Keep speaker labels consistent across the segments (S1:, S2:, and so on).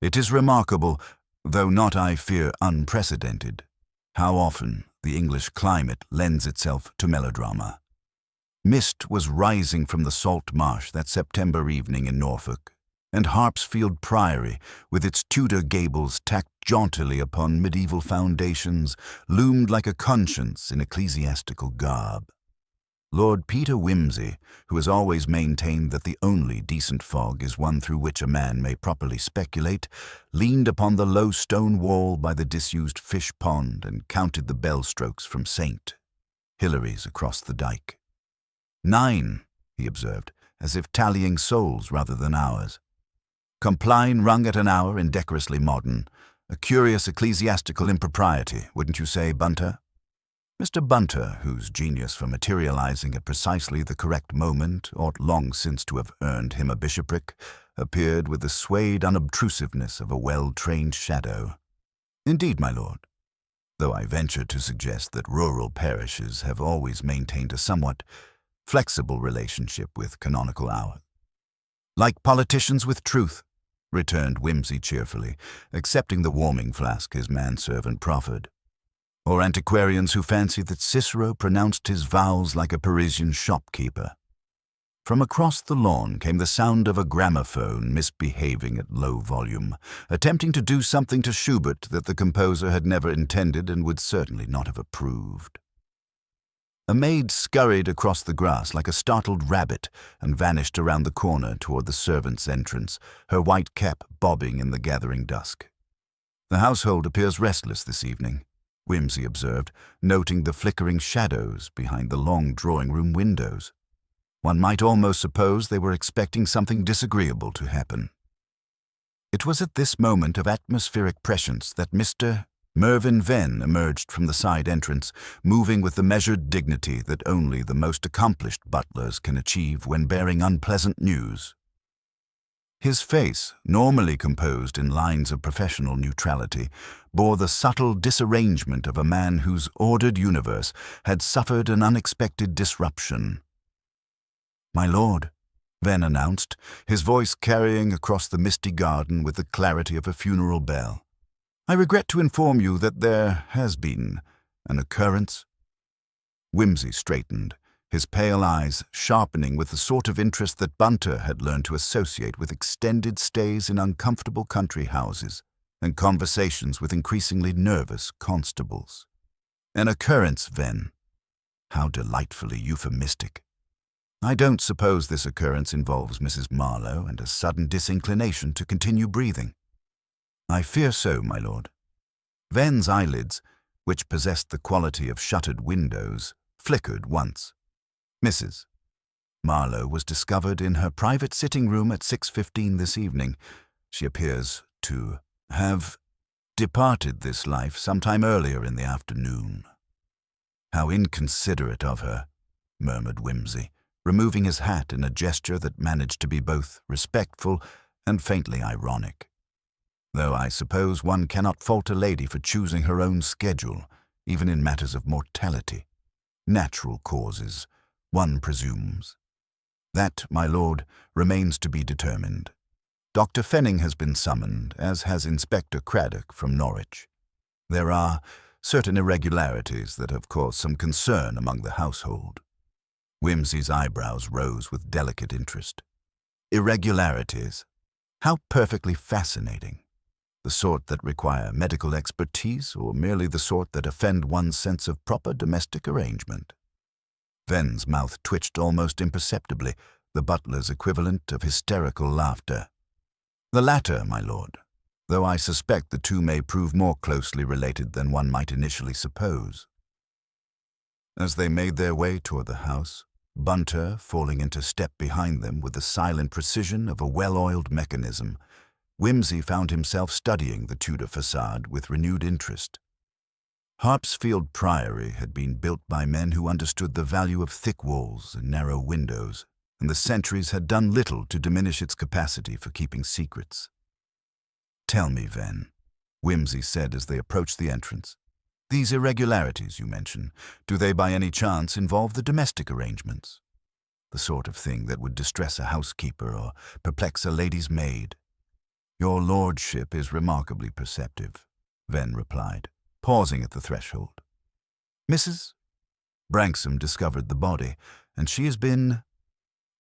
S1: It is remarkable, though not, I fear, unprecedented, how often the English climate lends itself to melodrama. Mist was rising from the salt marsh that September evening in Norfolk, and Harpsfield Priory, with its Tudor gables tacked jauntily upon medieval foundations, loomed like a conscience in ecclesiastical garb. Lord Peter Wimsey, who has always maintained that the only decent fog is one through which a man may properly speculate, leaned upon the low stone wall by the disused fish pond and counted the bell strokes from St. Hilary's across the dike. 9, he observed, as if tallying souls rather than hours. Compline rung at an hour indecorously modern, a curious ecclesiastical impropriety, wouldn't you say, Bunter? Mr. Bunter, whose genius for materializing at precisely the correct moment ought long since to have earned him a bishopric, appeared with the swayed unobtrusiveness of a well-trained shadow. Indeed, my lord, though I venture to suggest that rural parishes have always maintained a somewhat flexible relationship with canonical hours. Like politicians with truth, returned Wimsey cheerfully, accepting the warming flask his manservant proffered. Or antiquarians who fancy that Cicero pronounced his vows like a Parisian shopkeeper. From across the lawn came the sound of a gramophone misbehaving at low volume, attempting to do something to Schubert that the composer had never intended and would certainly not have approved. A maid scurried across the grass like a startled rabbit and vanished around the corner toward the servants' entrance, her white cap bobbing in the gathering dusk. The household appears restless this evening, Wimsey observed, noting the flickering shadows behind the long drawing-room windows. One might almost suppose they were expecting something disagreeable to happen. It was at this moment of atmospheric prescience that Mr. Mervyn Venn emerged from the side entrance, moving with the measured dignity that only the most accomplished butlers can achieve when bearing unpleasant news. His face, normally composed in lines of professional neutrality, bore the subtle disarrangement of a man whose ordered universe had suffered an unexpected disruption. "My lord," Venn announced, his voice carrying across the misty garden with the clarity of a funeral bell. "I regret to inform you that there has been an occurrence." Wimsey straightened, his pale eyes sharpening with the sort of interest that Bunter had learned to associate with extended stays in uncomfortable country houses and conversations with increasingly nervous constables. "An occurrence, Venn. How delightfully euphemistic. I don't suppose this occurrence involves Mrs. Marlowe and a sudden disinclination to continue breathing." "I fear so, my lord." Venn's eyelids, which possessed the quality of shuttered windows, flickered once. "Mrs. Marlowe was discovered in her private sitting-room at 6:15 this evening. She appears to have departed this life sometime earlier in the afternoon." "How inconsiderate of her," murmured Wimsey, removing his hat in a gesture that managed to be both respectful and faintly ironic. "Though I suppose one cannot fault a lady for choosing her own schedule, even in matters of mortality. Natural causes, one presumes. That, my lord, remains to be determined. Dr. Fenning has been summoned, as has Inspector Craddock from Norwich. There are certain irregularities that have caused some concern among the household." Wimsey's eyebrows rose with delicate interest. "Irregularities? How perfectly fascinating. The sort that require medical expertise or merely the sort that offend one's sense of proper domestic arrangement?" Venn's mouth twitched almost imperceptibly, the butler's equivalent of hysterical laughter. "The latter, my lord, though I suspect the two may prove more closely related than one might initially suppose." As they made their way toward the house, Bunter falling into step behind them with the silent precision of a well-oiled mechanism, Wimsey found himself studying the Tudor facade with renewed interest. Harpsfield Priory had been built by men who understood the value of thick walls and narrow windows, and the centuries had done little to diminish its capacity for keeping secrets. "Tell me, Venn," Wimsey said as they approached the entrance, "these irregularities you mention, do they by any chance involve the domestic arrangements? The sort of thing that would distress a housekeeper or perplex a lady's maid?" Your lordship is remarkably perceptive, Venn replied, pausing at the threshold. Mrs. Branksome discovered the body, and she has been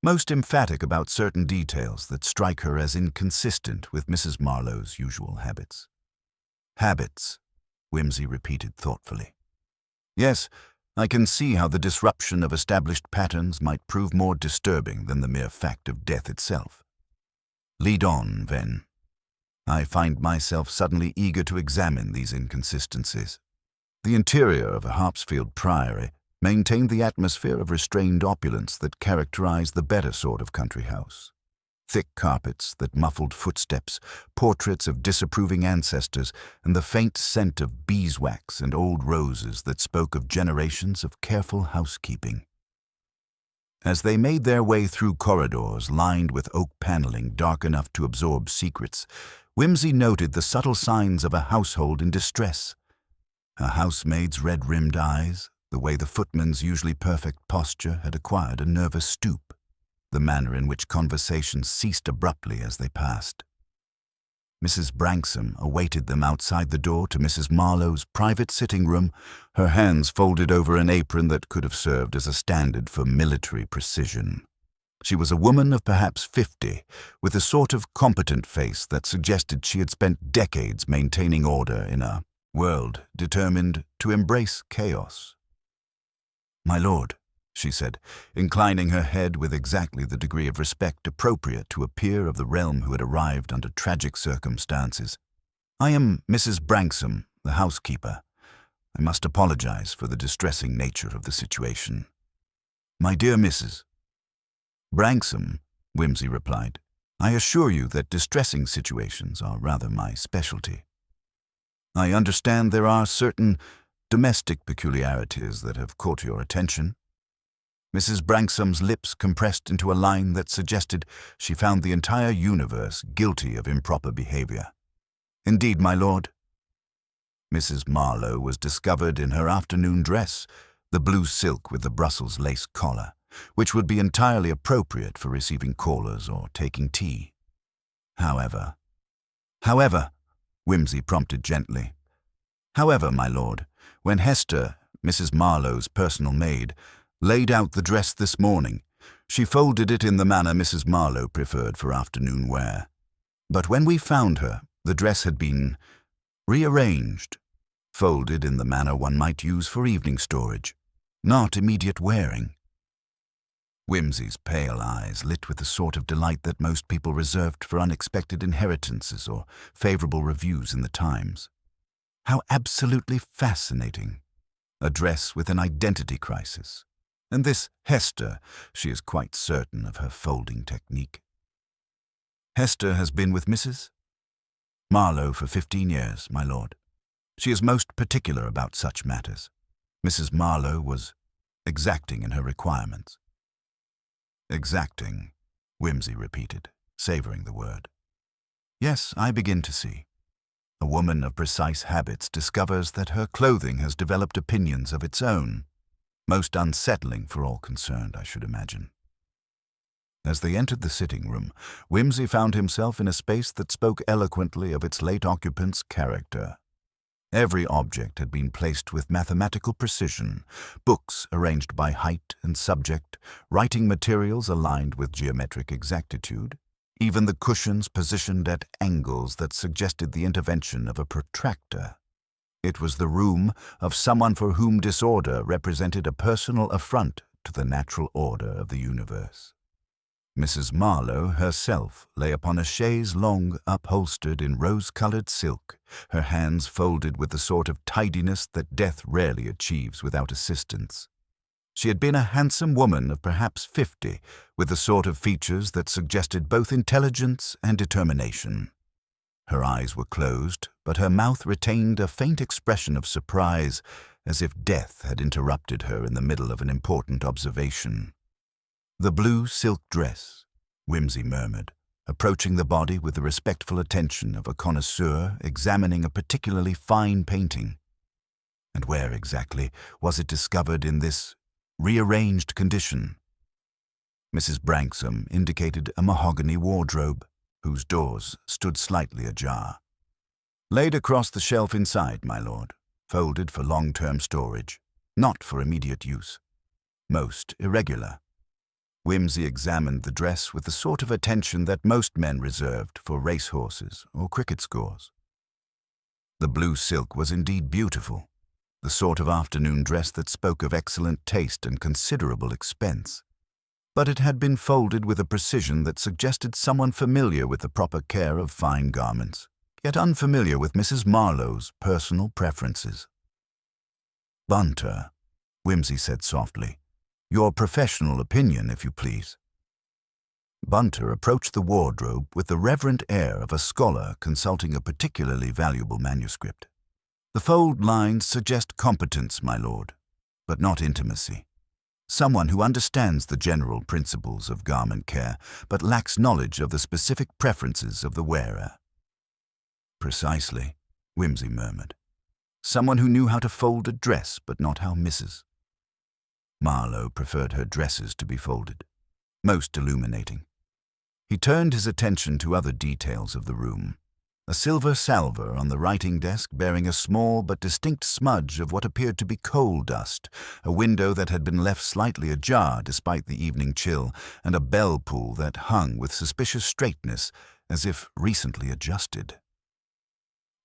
S1: most emphatic about certain details that strike her as inconsistent with Mrs. Marlowe's usual habits. Habits, Wimsey repeated thoughtfully. Yes, I can see how the disruption of established patterns might prove more disturbing than the mere fact of death itself. Lead on, Venn. I find myself suddenly eager to examine these inconsistencies. The interior of a Harpsfield priory maintained the atmosphere of restrained opulence that characterized the better sort of country house. Thick carpets that muffled footsteps, portraits of disapproving ancestors, and the faint scent of beeswax and old roses that spoke of generations of careful housekeeping. As they made their way through corridors lined with oak paneling dark enough to absorb secrets, Wimsey noted the subtle signs of a household in distress. A housemaid's red-rimmed eyes, the way the footman's usually perfect posture had acquired a nervous stoop, the manner in which conversations ceased abruptly as they passed. Mrs. Branksome awaited them outside the door to Mrs. Marlowe's private sitting room, her hands folded over an apron that could have served as a standard for military precision. She was a woman of perhaps 50, with a sort of competent face that suggested she had spent decades maintaining order in a world determined to embrace chaos. "My lord," she said, inclining her head with exactly the degree of respect appropriate to a peer of the realm who had arrived under tragic circumstances. "I am Mrs. Branksome, the housekeeper. I must apologize for the distressing nature of the situation." "My dear Mrs. Branksome," Wimsey replied, "I assure you that distressing situations are rather my specialty. I understand there are certain domestic peculiarities that have caught your attention." Mrs. Branksome's lips compressed into a line that suggested she found the entire universe guilty of improper behavior. "Indeed, my lord." Mrs. Marlowe was discovered in her afternoon dress, the blue silk with the Brussels lace collar, which would be entirely appropriate for receiving callers or taking tea. However, Wimsey prompted gently. "However, my lord, when Hester, Mrs. Marlowe's personal maid, laid out the dress this morning, she folded it in the manner Mrs. Marlowe preferred for afternoon wear. But when we found her, the dress had been rearranged, folded in the manner one might use for evening storage, not immediate wearing." Wimsey's pale eyes lit with the sort of delight that most people reserved for unexpected inheritances or favorable reviews in the Times. How absolutely fascinating. A dress with an identity crisis. And this Hester, she is quite certain of her folding technique. "Hester has been with Mrs. Marlowe for 15 years, my lord. She is most particular about such matters. Mrs. Marlowe was exacting in her requirements." "Exacting," Wimsey repeated, savoring the word. "Yes, I begin to see. A woman of precise habits discovers that her clothing has developed opinions of its own. Most unsettling for all concerned, I should imagine." As they entered the sitting room, Wimsey found himself in a space that spoke eloquently of its late occupant's character. Every object had been placed with mathematical precision, books arranged by height and subject, writing materials aligned with geometric exactitude, even the cushions positioned at angles that suggested the intervention of a protractor. It was the room of someone for whom disorder represented a personal affront to the natural order of the universe. Mrs. Marlowe herself lay upon a chaise longue upholstered in rose-colored silk, her hands folded with the sort of tidiness that death rarely achieves without assistance. She had been a handsome woman of perhaps 50, with the sort of features that suggested both intelligence and determination. Her eyes were closed, but her mouth retained a faint expression of surprise, as if death had interrupted her in the middle of an important observation. "The blue silk dress," Wimsey murmured, approaching the body with the respectful attention of a connoisseur examining a particularly fine painting. And where exactly was it discovered in this rearranged condition? Mrs. Branksome indicated a mahogany wardrobe. whose doors stood slightly ajar. Laid across the shelf inside, my lord, folded for long-term storage, not for immediate use. Most irregular. Whimsy examined the dress with the sort of attention that most men reserved for racehorses or cricket scores. The blue silk was indeed beautiful, the sort of afternoon dress that spoke of excellent taste and considerable expense. But it had been folded with a precision that suggested someone familiar with the proper care of fine garments, yet unfamiliar with Mrs. Marlowe's personal preferences. "Bunter," Whimsy said softly, "your professional opinion, if you please." Bunter approached the wardrobe with the reverent air of a scholar consulting a particularly valuable manuscript. "The fold lines suggest competence, my lord, but not intimacy. Someone who understands the general principles of garment care, but lacks knowledge of the specific preferences of the wearer." "Precisely," Whimsy murmured. "Someone who knew how to fold a dress, but not how Mrs. Marlowe preferred her dresses to be folded, most illuminating. He turned his attention to other details of the room. A silver salver on the writing desk bearing a small but distinct smudge of what appeared to be coal dust, a window that had been left slightly ajar despite the evening chill, and a bell pull that hung with suspicious straightness as if recently adjusted.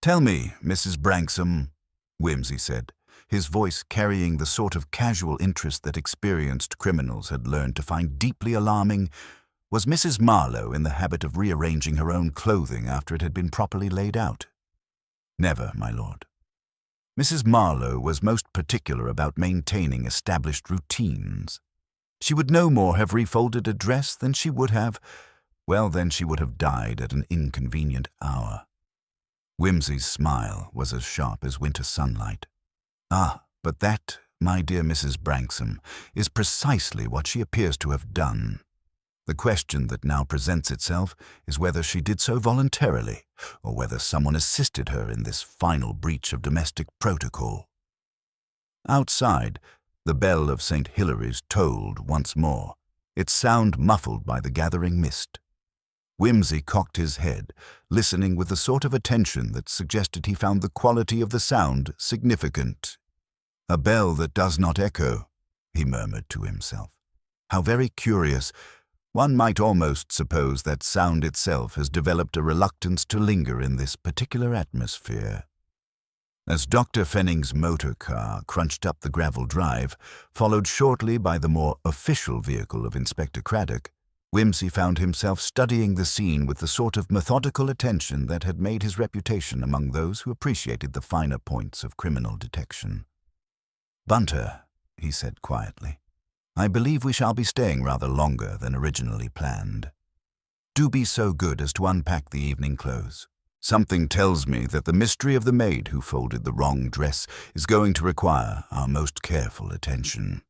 S1: "Tell me, Mrs. Branksome," Whimsy said, his voice carrying the sort of casual interest that experienced criminals had learned to find deeply alarming, was Mrs. Marlowe in the habit of rearranging her own clothing after it had been properly laid out? "Never, my lord. Mrs. Marlowe was most particular about maintaining established routines. She would no more have refolded a dress than she would have died at an inconvenient hour." Whimsy's smile was as sharp as winter sunlight. "Ah, but that, my dear Mrs. Branksome, is precisely what she appears to have done. The question that now presents itself is whether she did so voluntarily, or whether someone assisted her in this final breach of domestic protocol." Outside, the bell of St. Hilary's tolled once more, its sound muffled by the gathering mist. Whimsy cocked his head, listening with the sort of attention that suggested he found the quality of the sound significant. "A bell that does not echo," he murmured to himself. "How very curious. One might almost suppose that sound itself has developed a reluctance to linger in this particular atmosphere." As Dr. Fenning's motor car crunched up the gravel drive, followed shortly by the more official vehicle of Inspector Craddock, Whimsy found himself studying the scene with the sort of methodical attention that had made his reputation among those who appreciated the finer points of criminal detection. "Bunter," he said quietly, "I believe we shall be staying rather longer than originally planned. Do be so good as to unpack the evening clothes. Something tells me that the mystery of the maid who folded the wrong dress is going to require our most careful attention."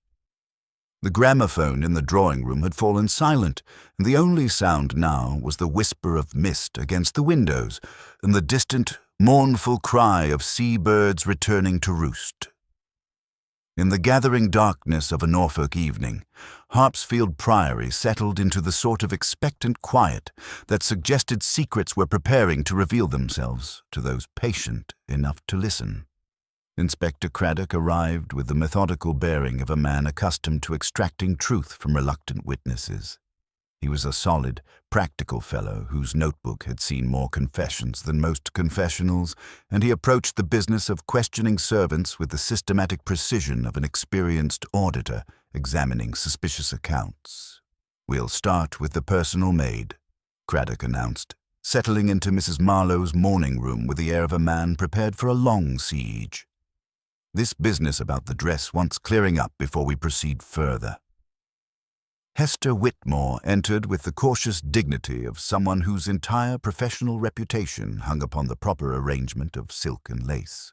S1: The gramophone in the drawing-room had fallen silent, and the only sound now was the whisper of mist against the windows and the distant, mournful cry of sea-birds returning to roost. In the gathering darkness of a Norfolk evening, Harpsfield Priory settled into the sort of expectant quiet that suggested secrets were preparing to reveal themselves to those patient enough to listen. Inspector Craddock arrived with the methodical bearing of a man accustomed to extracting truth from reluctant witnesses. He was a solid, practical fellow whose notebook had seen more confessions than most confessionals, and he approached the business of questioning servants with the systematic precision of an experienced auditor examining suspicious accounts. "We'll start with the personal maid," Craddock announced, settling into Mrs. Marlowe's morning room with the air of a man prepared for a long siege. "This business about the dress wants clearing up before we proceed further." Hester Whitmore entered with the cautious dignity of someone whose entire professional reputation hung upon the proper arrangement of silk and lace.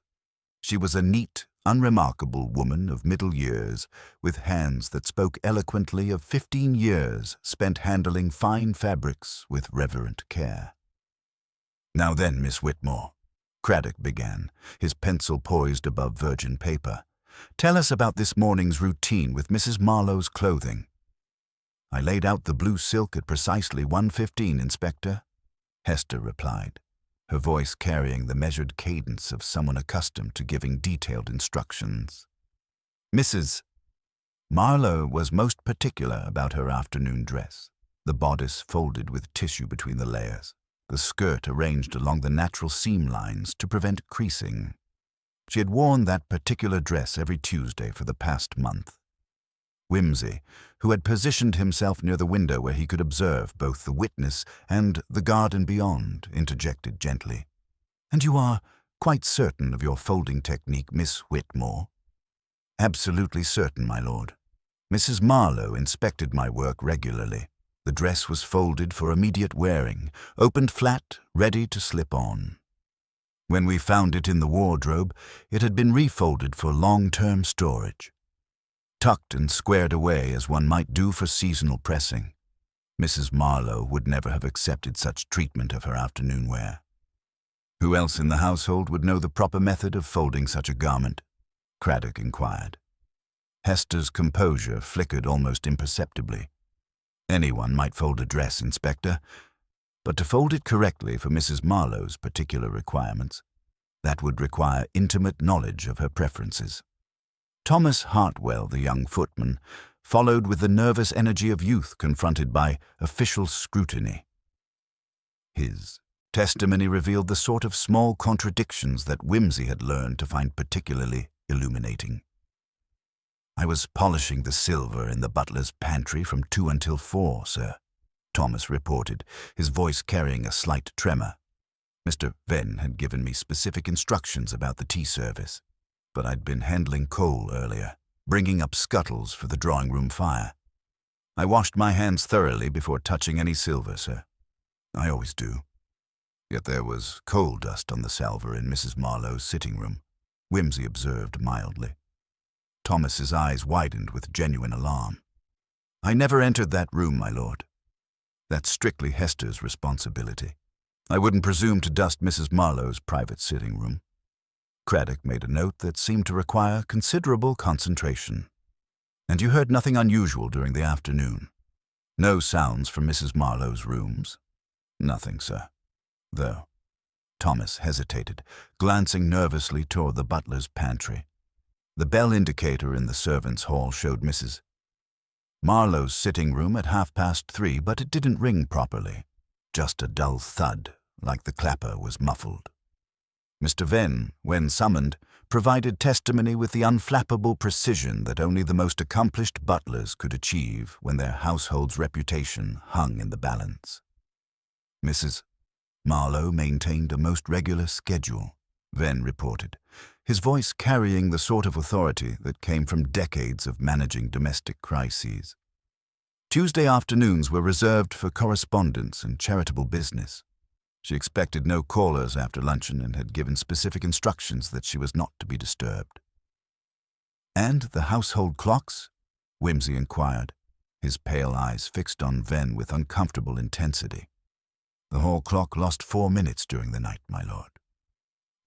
S1: She was a neat, unremarkable woman of middle years, with hands that spoke eloquently of 15 years spent handling fine fabrics with reverent care. "Now then, Miss Whitmore," Craddock began, his pencil poised above virgin paper, "tell us about this morning's routine with Mrs. Marlowe's clothing." "I laid out the blue silk at precisely 1:15, Inspector," Hester replied, her voice carrying the measured cadence of someone accustomed to giving detailed instructions. Mrs. Marlowe was most particular about her afternoon dress, the bodice folded with tissue between the layers, the skirt arranged along the natural seam lines to prevent creasing. She had worn that particular dress every Tuesday for the past month. Wimsey, who had positioned himself near the window where he could observe both the witness and the garden beyond, interjected gently, "And you are quite certain of your folding technique, Miss Whitmore?" "Absolutely certain, my lord. Mrs. Marlowe inspected my work regularly. The dress was folded for immediate wearing, opened flat, ready to slip on. When we found it in the wardrobe, it had been refolded for long-term storage, tucked and squared away as one might do for seasonal pressing. Mrs. Marlowe would never have accepted such treatment of her afternoon wear." "Who else in the household would know the proper method of folding such a garment?" Craddock inquired. Hester's composure flickered almost imperceptibly. "Anyone might fold a dress, Inspector, but to fold it correctly for Mrs. Marlowe's particular requirements, that would require intimate knowledge of her preferences." Thomas Hartwell, the young footman, followed with the nervous energy of youth confronted by official scrutiny. His testimony revealed the sort of small contradictions that Wimsey had learned to find particularly illuminating. "I was polishing the silver in the butler's pantry from 2 until 4, sir," Thomas reported, his voice carrying a slight tremor. "Mr. Venn had given me specific instructions about the tea service, but I'd been handling coal earlier, bringing up scuttles for the drawing-room fire. I washed my hands thoroughly before touching any silver, sir. I always do. Yet there was coal dust on the salver in Mrs. Marlowe's sitting room," Wimsey observed mildly. Thomas's eyes widened with genuine alarm. "I never entered that room, my lord. That's strictly Hester's responsibility. I wouldn't presume to dust Mrs. Marlowe's private sitting room." Craddock made a note that seemed to require considerable concentration. "And you heard nothing unusual during the afternoon? No sounds from Mrs. Marlowe's rooms?" "Nothing, sir. Though." Thomas hesitated, glancing nervously toward the butler's pantry. The bell indicator in the servants' hall showed Mrs. Marlowe's sitting room at 3:30, but it didn't ring properly. Just a dull thud, like the clapper was muffled. Mr. Venn, when summoned, provided testimony with the unflappable precision that only the most accomplished butlers could achieve when their household's reputation hung in the balance. Mrs. Marlowe maintained a most regular schedule, Venn reported, his voice carrying the sort of authority that came from decades of managing domestic crises. Tuesday afternoons were reserved for correspondence and charitable business. She expected no callers after luncheon and had given specific instructions that she was not to be disturbed. "And the household clocks?" Wimsey inquired, his pale eyes fixed on Venn with uncomfortable intensity. "The hall clock lost 4 minutes during the night, my lord.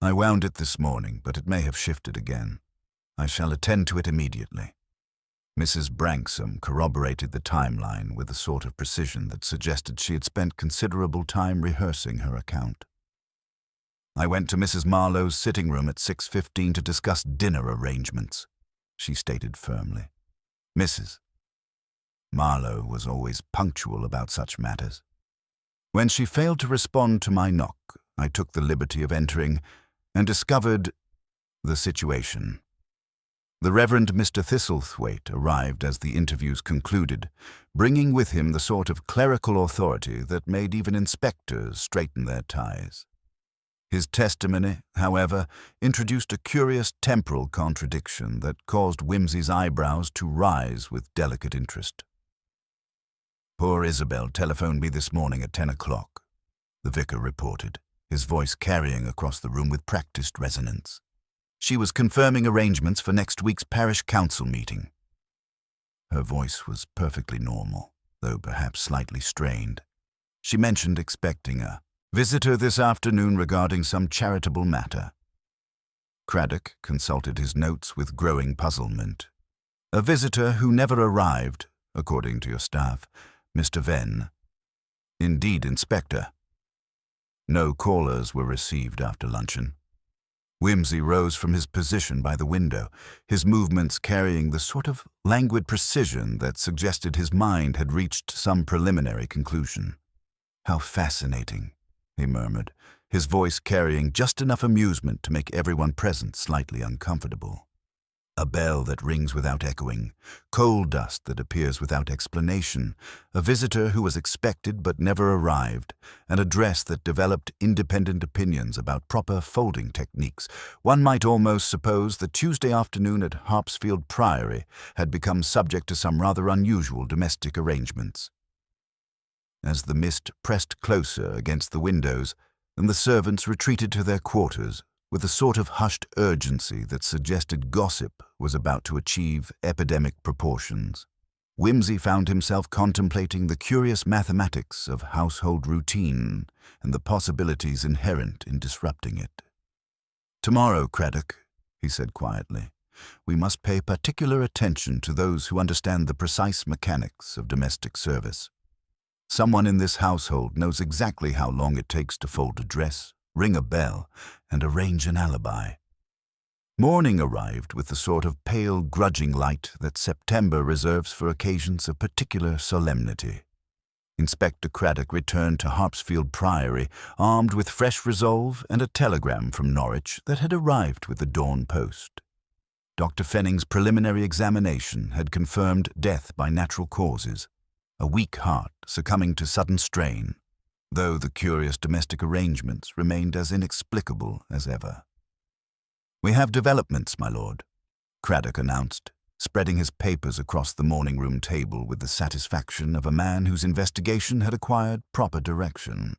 S1: I wound it this morning, but it may have shifted again. I shall attend to it immediately." Mrs. Branksome corroborated the timeline with a sort of precision that suggested she had spent considerable time rehearsing her account. "I went to Mrs. Marlowe's sitting room at 6:15 to discuss dinner arrangements," she stated firmly. Mrs. Marlowe was always punctual about such matters. "When she failed to respond to my knock, I took the liberty of entering and discovered the situation. The Reverend Mr. Thistlethwaite arrived as the interviews concluded, bringing with him the sort of clerical authority that made even inspectors straighten their ties. His testimony, however, introduced a curious temporal contradiction that caused Wimsey's eyebrows to rise with delicate interest. "Poor Isabel telephoned me this morning at 10 o'clock, the vicar reported, his voice carrying across the room with practiced resonance. She was confirming arrangements for next week's parish council meeting. Her voice was perfectly normal, though perhaps slightly strained. She mentioned expecting a visitor this afternoon regarding some charitable matter." Craddock consulted his notes with growing puzzlement. "A visitor who never arrived, according to your staff, Mr. Venn." "Indeed, Inspector." No callers were received after luncheon. Whimsy rose from his position by the window, his movements carrying the sort of languid precision that suggested his mind had reached some preliminary conclusion. "How fascinating," he murmured, his voice carrying just enough amusement to make everyone present slightly uncomfortable. A bell that rings without echoing, coal dust that appears without explanation, a visitor who was expected but never arrived, and a dress that developed independent opinions about proper folding techniques. One might almost suppose that Tuesday afternoon at Harpsfield Priory had become subject to some rather unusual domestic arrangements. As the mist pressed closer against the windows, and the servants retreated to their quarters, with a sort of hushed urgency that suggested gossip was about to achieve epidemic proportions, Whimsy found himself contemplating the curious mathematics of household routine and the possibilities inherent in disrupting it. "Tomorrow, Craddock," he said quietly, "we must pay particular attention to those who understand the precise mechanics of domestic service. Someone in this household knows exactly how long it takes to fold a dress, ring a bell, and arrange an alibi." Morning arrived with the sort of pale, grudging light that September reserves for occasions of particular solemnity. Inspector Craddock returned to Harpsfield Priory, armed with fresh resolve and a telegram from Norwich that had arrived with the dawn post. Dr. Fenning's preliminary examination had confirmed death by natural causes, a weak heart succumbing to sudden strain, though the curious domestic arrangements remained as inexplicable as ever. "We have developments, my lord," Craddock announced, spreading his papers across the morning-room table with the satisfaction of a man whose investigation had acquired proper direction.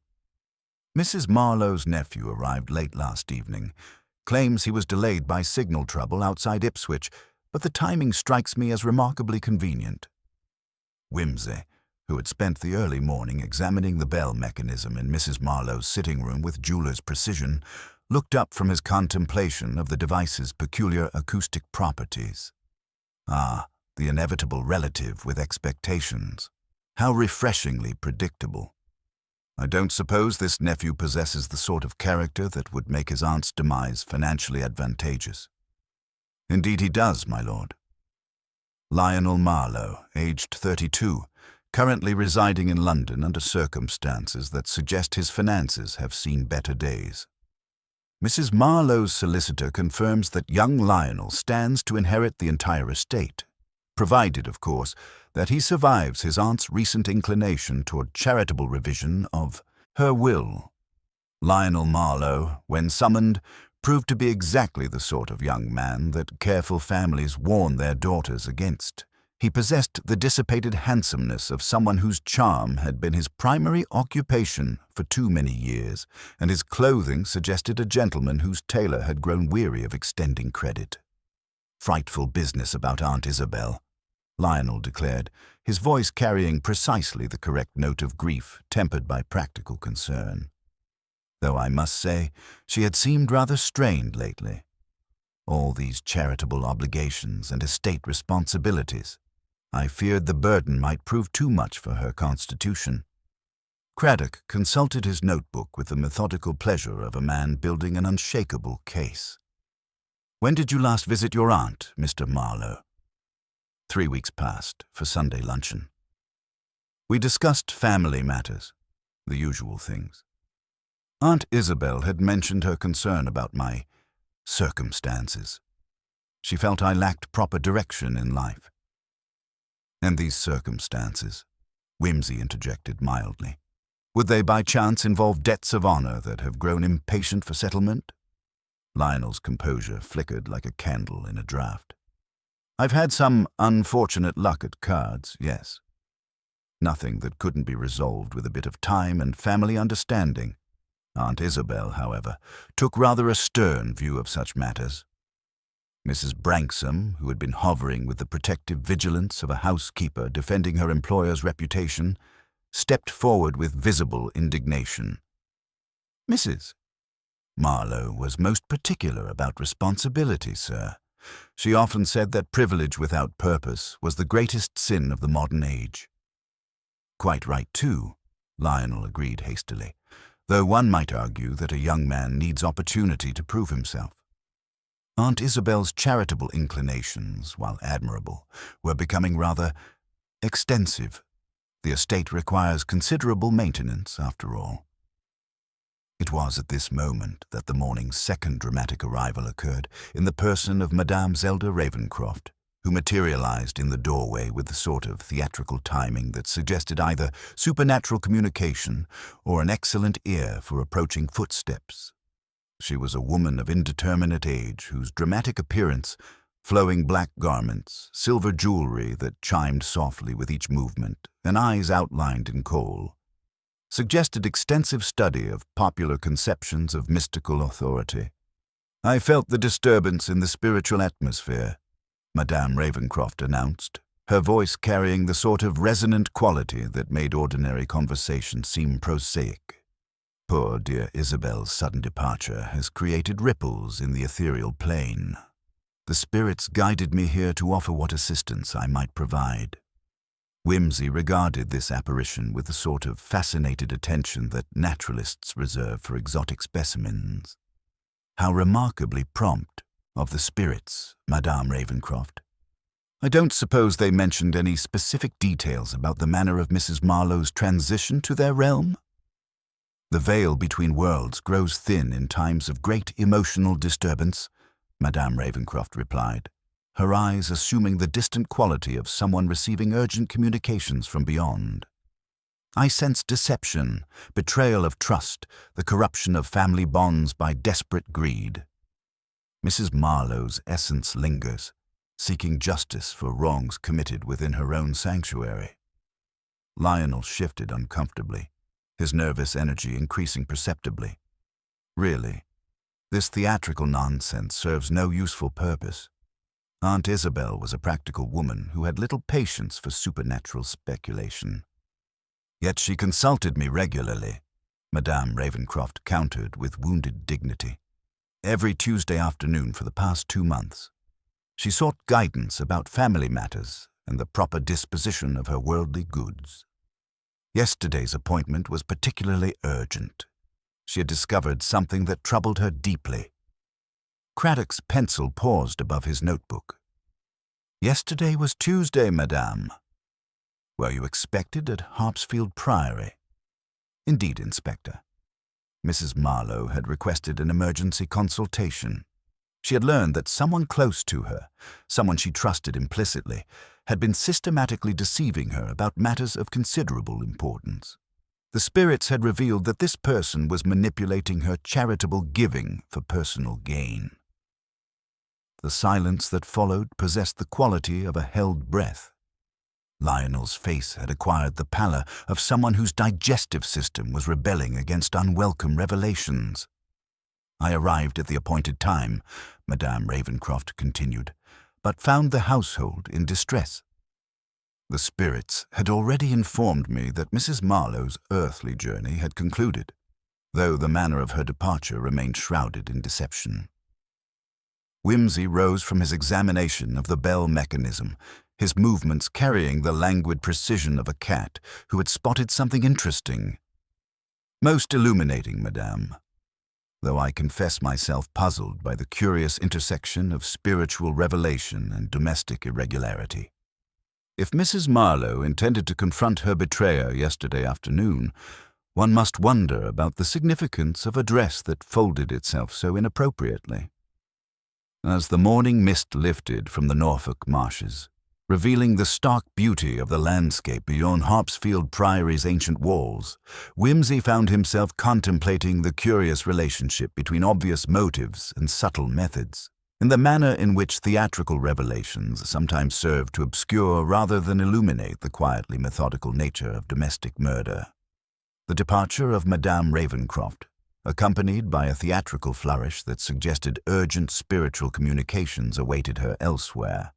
S1: "Mrs. Marlowe's nephew arrived late last evening, claims he was delayed by signal trouble outside Ipswich, but the timing strikes me as remarkably convenient." Whimsy, who had spent the early morning examining the bell mechanism in Mrs. Marlowe's sitting room with jeweler's precision, looked up from his contemplation of the device's peculiar acoustic properties. Ah, the inevitable relative with expectations. How refreshingly predictable. "I don't suppose this nephew possesses the sort of character that would make his aunt's demise financially advantageous." "Indeed he does, my lord. Lionel Marlowe, aged 32, currently residing in London under circumstances that suggest his finances have seen better days. Mrs. Marlowe's solicitor confirms that young Lionel stands to inherit the entire estate, provided, of course, that he survives his aunt's recent inclination toward charitable revision of her will. Lionel Marlowe, when summoned, proved to be exactly the sort of young man that careful families warn their daughters against. He possessed the dissipated handsomeness of someone whose charm had been his primary occupation for too many years, and his clothing suggested a gentleman whose tailor had grown weary of extending credit. "Frightful business about Aunt Isabel," Lionel declared, his voice carrying precisely the correct note of grief tempered by practical concern. Though I must say she had seemed rather strained lately. All these charitable obligations and estate responsibilities. I feared the burden might prove too much for her constitution. Craddock consulted his notebook with the methodical pleasure of a man building an unshakable case. "When did you last visit your aunt, Mr. Marlowe?" 3 weeks past, for Sunday luncheon. We discussed family matters, the usual things. Aunt Isabel had mentioned her concern about my circumstances. She felt I lacked proper direction in life. "And these circumstances," Whimsy interjected mildly, "would they by chance involve debts of honor that have grown impatient for settlement?" Lionel's composure flickered like a candle in a draught. "I've had some unfortunate luck at cards, yes. Nothing that couldn't be resolved with a bit of time and family understanding. Aunt Isabel, however, took rather a stern view of such matters. Mrs. Branksome, who had been hovering with the protective vigilance of a housekeeper defending her employer's reputation, stepped forward with visible indignation. "Mrs. Marlowe was most particular about responsibility, sir. She often said that privilege without purpose was the greatest sin of the modern age." "Quite right, too," Lionel agreed hastily. though one might argue that a young man needs opportunity to prove himself. Aunt Isabel's charitable inclinations, while admirable, were becoming rather extensive. The estate requires considerable maintenance, after all. It was at this moment that the morning's second dramatic arrival occurred, in the person of Madame Zelda Ravencroft, who materialized in the doorway with the sort of theatrical timing that suggested either supernatural communication or an excellent ear for approaching footsteps. She was a woman of indeterminate age, whose dramatic appearance, flowing black garments, silver jewelry that chimed softly with each movement, and eyes outlined in kohl, suggested extensive study of popular conceptions of mystical authority. I felt the disturbance in the spiritual atmosphere, Madame Ravencroft announced, her voice carrying the sort of resonant quality that made ordinary conversation seem prosaic. Poor dear Isabel's sudden departure has created ripples in the ethereal plane. The spirits guided me here to offer what assistance I might provide. Whimsy regarded this apparition with the sort of fascinated attention that naturalists reserve for exotic specimens. How remarkably prompt of the spirits, Madame Ravencroft. I don't suppose they mentioned any specific details about the manner of Mrs. Marlowe's transition to their realm? The veil between worlds grows thin in times of great emotional disturbance, Madame Ravencroft replied, her eyes assuming the distant quality of someone receiving urgent communications from beyond. I sense deception, betrayal of trust, the corruption of family bonds by desperate greed. Mrs. Marlowe's essence lingers, seeking justice for wrongs committed within her own sanctuary. Lionel shifted uncomfortably, his nervous energy increasing perceptibly. Really, this theatrical nonsense serves no useful purpose. Aunt Isabel was a practical woman who had little patience for supernatural speculation. Yet she consulted me regularly, Madame Ravencroft countered with wounded dignity. Every Tuesday afternoon for the past 2 months. She sought guidance about family matters and the proper disposition of her worldly goods. Yesterday's appointment was particularly urgent. She had discovered something that troubled her deeply. Craddock's pencil paused above his notebook. Yesterday was Tuesday, madame. Were you expected at Harpsfield Priory? Indeed, Inspector. Mrs. Marlowe had requested an emergency consultation. She had learned that someone close to her, someone she trusted implicitly, had been systematically deceiving her about matters of considerable importance. The spirits had revealed that this person was manipulating her charitable giving for personal gain. The silence that followed possessed the quality of a held breath. Lionel's face had acquired the pallor of someone whose digestive system was rebelling against unwelcome revelations. I arrived at the appointed time, Madame Ravencroft continued, but found the household in distress. The spirits had already informed me that Mrs. Marlowe's earthly journey had concluded, though the manner of her departure remained shrouded in deception. Whimsy rose from his examination of the bell mechanism, his movements carrying the languid precision of a cat who had spotted something interesting. Most illuminating, madame, though I confess myself puzzled by the curious intersection of spiritual revelation and domestic irregularity. If Mrs. Marlowe intended to confront her betrayer yesterday afternoon, one must wonder about the significance of a dress that folded itself so inappropriately. As the morning mist lifted from the Norfolk marshes, revealing the stark beauty of the landscape beyond Harpsfield Priory's ancient walls, Whimsy found himself contemplating the curious relationship between obvious motives and subtle methods, in the manner in which theatrical revelations sometimes serve to obscure rather than illuminate the quietly methodical nature of domestic murder. The departure of Madame Ravencroft, accompanied by a theatrical flourish that suggested urgent spiritual communications awaited her elsewhere,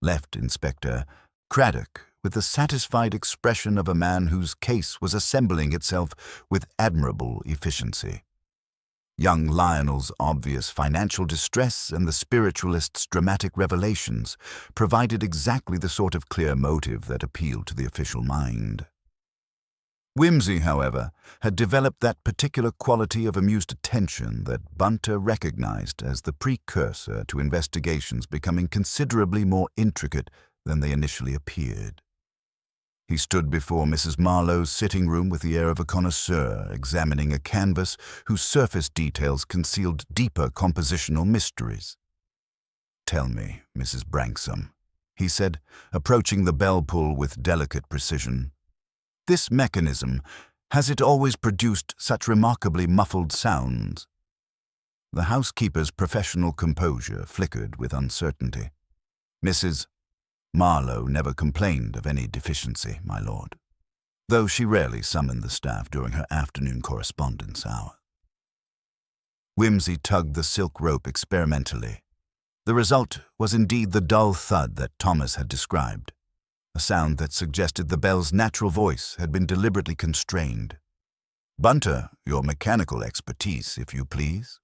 S1: left Inspector Craddock with the satisfied expression of a man whose case was assembling itself with admirable efficiency. Young Lionel's obvious financial distress and the spiritualist's dramatic revelations provided exactly the sort of clear motive that appealed to the official mind. Whimsy, however, had developed that particular quality of amused attention that Bunter recognized as the precursor to investigations becoming considerably more intricate than they initially appeared. He stood before Mrs. Marlowe's sitting room with the air of a connoisseur, examining a canvas whose surface details concealed deeper compositional mysteries. "Tell me, Mrs. Branksome," he said, approaching the bell-pull with delicate precision. "This mechanism, has it always produced such remarkably muffled sounds?" The housekeeper's professional composure flickered with uncertainty. "Mrs. Marlowe never complained of any deficiency, my lord, though she rarely summoned the staff during her afternoon correspondence hour." Whimsy tugged the silk rope experimentally. The result was indeed the dull thud that Thomas had described, a sound that suggested the bell's natural voice had been deliberately constrained. "Bunter, your mechanical expertise, if you please."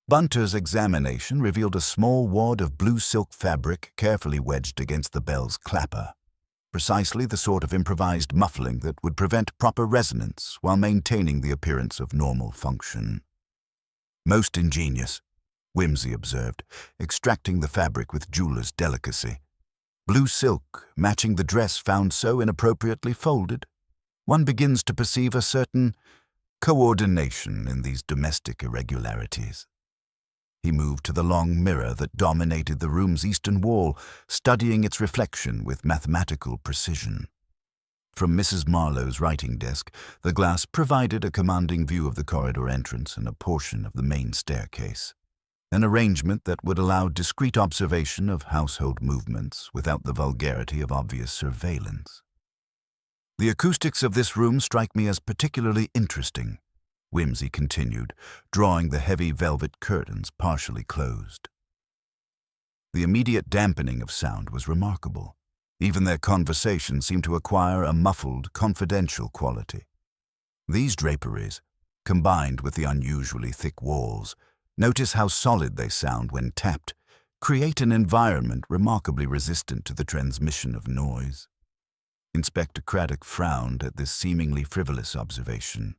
S1: Bunter's examination revealed a small wad of blue silk fabric carefully wedged against the bell's clapper, precisely the sort of improvised muffling that would prevent proper resonance while maintaining the appearance of normal function. "Most ingenious," Whimsy observed, extracting the fabric with jeweler's delicacy. "Blue silk, matching the dress found so inappropriately folded. One begins to perceive a certain coordination in these domestic irregularities." He moved to the long mirror that dominated the room's eastern wall, studying its reflection with mathematical precision. From Mrs. Marlowe's writing desk, the glass provided a commanding view of the corridor entrance and a portion of the main staircase, an arrangement that would allow discreet observation of household movements without the vulgarity of obvious surveillance. "The acoustics of this room strike me as particularly interesting," Whimsy continued, drawing the heavy velvet curtains partially closed. The immediate dampening of sound was remarkable. Even their conversation seemed to acquire a muffled, confidential quality. These draperies, combined with the unusually thick walls, notice how solid they sound when tapped, create an environment remarkably resistant to the transmission of noise. Inspector Craddock frowned at this seemingly frivolous observation.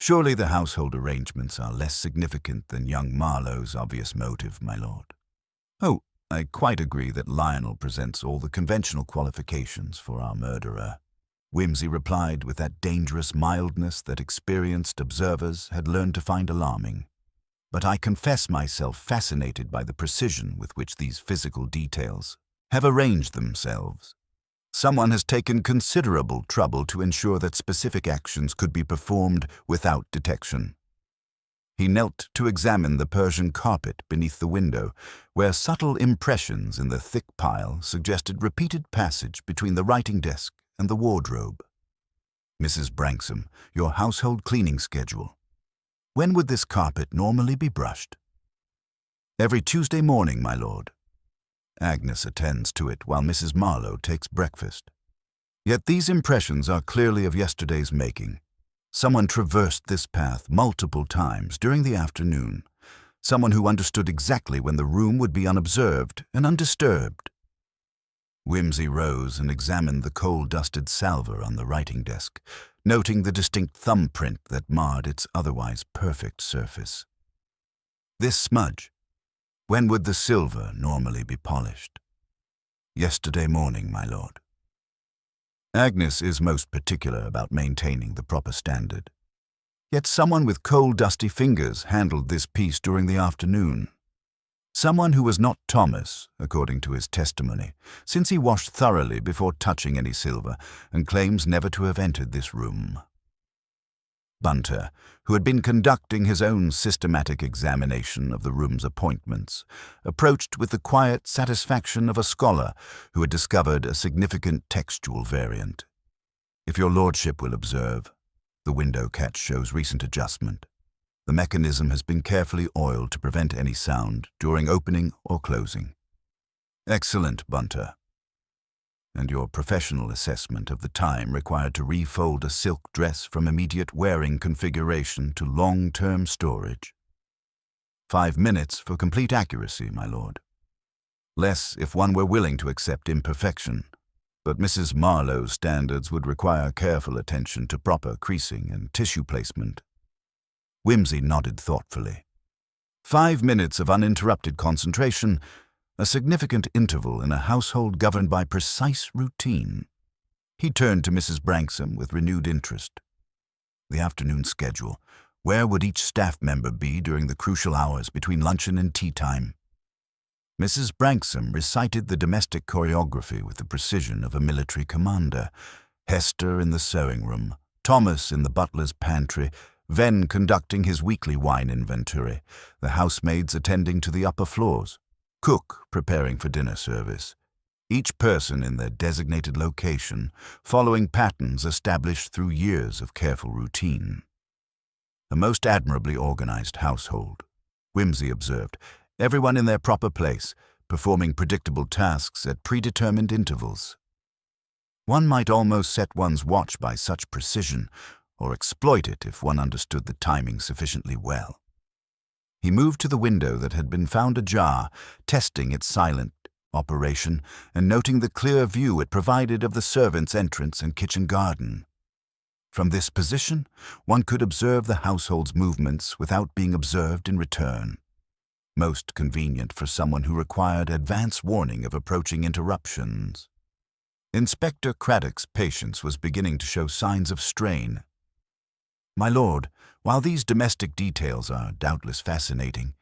S1: "Surely the household arrangements are less significant than young Marlowe's obvious motive, my lord." "Oh, I quite agree that Lionel presents all the conventional qualifications for our murderer," Whimsy replied with that dangerous mildness that experienced observers had learned to find alarming. "But I confess myself fascinated by the precision with which these physical details have arranged themselves. Someone has taken considerable trouble to ensure that specific actions could be performed without detection." He knelt to examine the Persian carpet beneath the window, where subtle impressions in the thick pile suggested repeated passage between the writing desk and the wardrobe. "Mrs. Branksome, your household cleaning schedule. When would this carpet normally be brushed?" "Every Tuesday morning, my lord. Agnes attends to it while Mrs. Marlowe takes breakfast." Yet these impressions are clearly of yesterday's making. Someone traversed this path multiple times during the afternoon, someone who understood exactly when the room would be unobserved and undisturbed. Whimsy rose and examined the coal-dusted salver on the writing desk, noting the distinct thumbprint that marred its otherwise perfect surface. "This smudge, when would the silver normally be polished?" "Yesterday morning, my lord." Agnes is most particular about maintaining the proper standard. Yet someone with coal-dusty fingers handled this piece during the afternoon. Someone who was not Thomas, according to his testimony, since he washed thoroughly before touching any silver and claims never to have entered this room. Bunter, who had been conducting his own systematic examination of the room's appointments, approached with the quiet satisfaction of a scholar who had discovered a significant textual variant. "If your lordship will observe, the window catch shows recent adjustment. The mechanism has been carefully oiled to prevent any sound during opening or closing." "Excellent, Bunter." "And your professional assessment of the time required to refold a silk dress from immediate wearing configuration to long-term storage?" 5 minutes for complete accuracy, my lord. Less if one were willing to accept imperfection, but Mrs. Marlowe's standards would require careful attention to proper creasing and tissue placement. Whimsy nodded thoughtfully. 5 minutes of uninterrupted concentration, a significant interval in a household governed by precise routine. He turned to Mrs. Branksome with renewed interest. The afternoon schedule. Where would each staff member be during the crucial hours between luncheon and tea time? Mrs. Branksome recited the domestic choreography with the precision of a military commander. Hester in the sewing room, Thomas in the butler's pantry, Venn conducting his weekly wine inventory, the housemaids attending to the upper floors, Cook preparing for dinner service. Each person in their designated location, following patterns established through years of careful routine. A most admirably organized household, Whimsy observed, everyone in their proper place, performing predictable tasks at predetermined intervals. One might almost set one's watch by such precision, or exploit it if one understood the timing sufficiently well. He moved to the window that had been found ajar, testing its silent operation and noting the clear view it provided of the servants' entrance and kitchen garden. From this position, one could observe the household's movements without being observed in return. Most convenient for someone who required advance warning of approaching interruptions. Inspector Craddock's patience was beginning to show signs of strain. "My lord, while these domestic details are doubtless fascinating,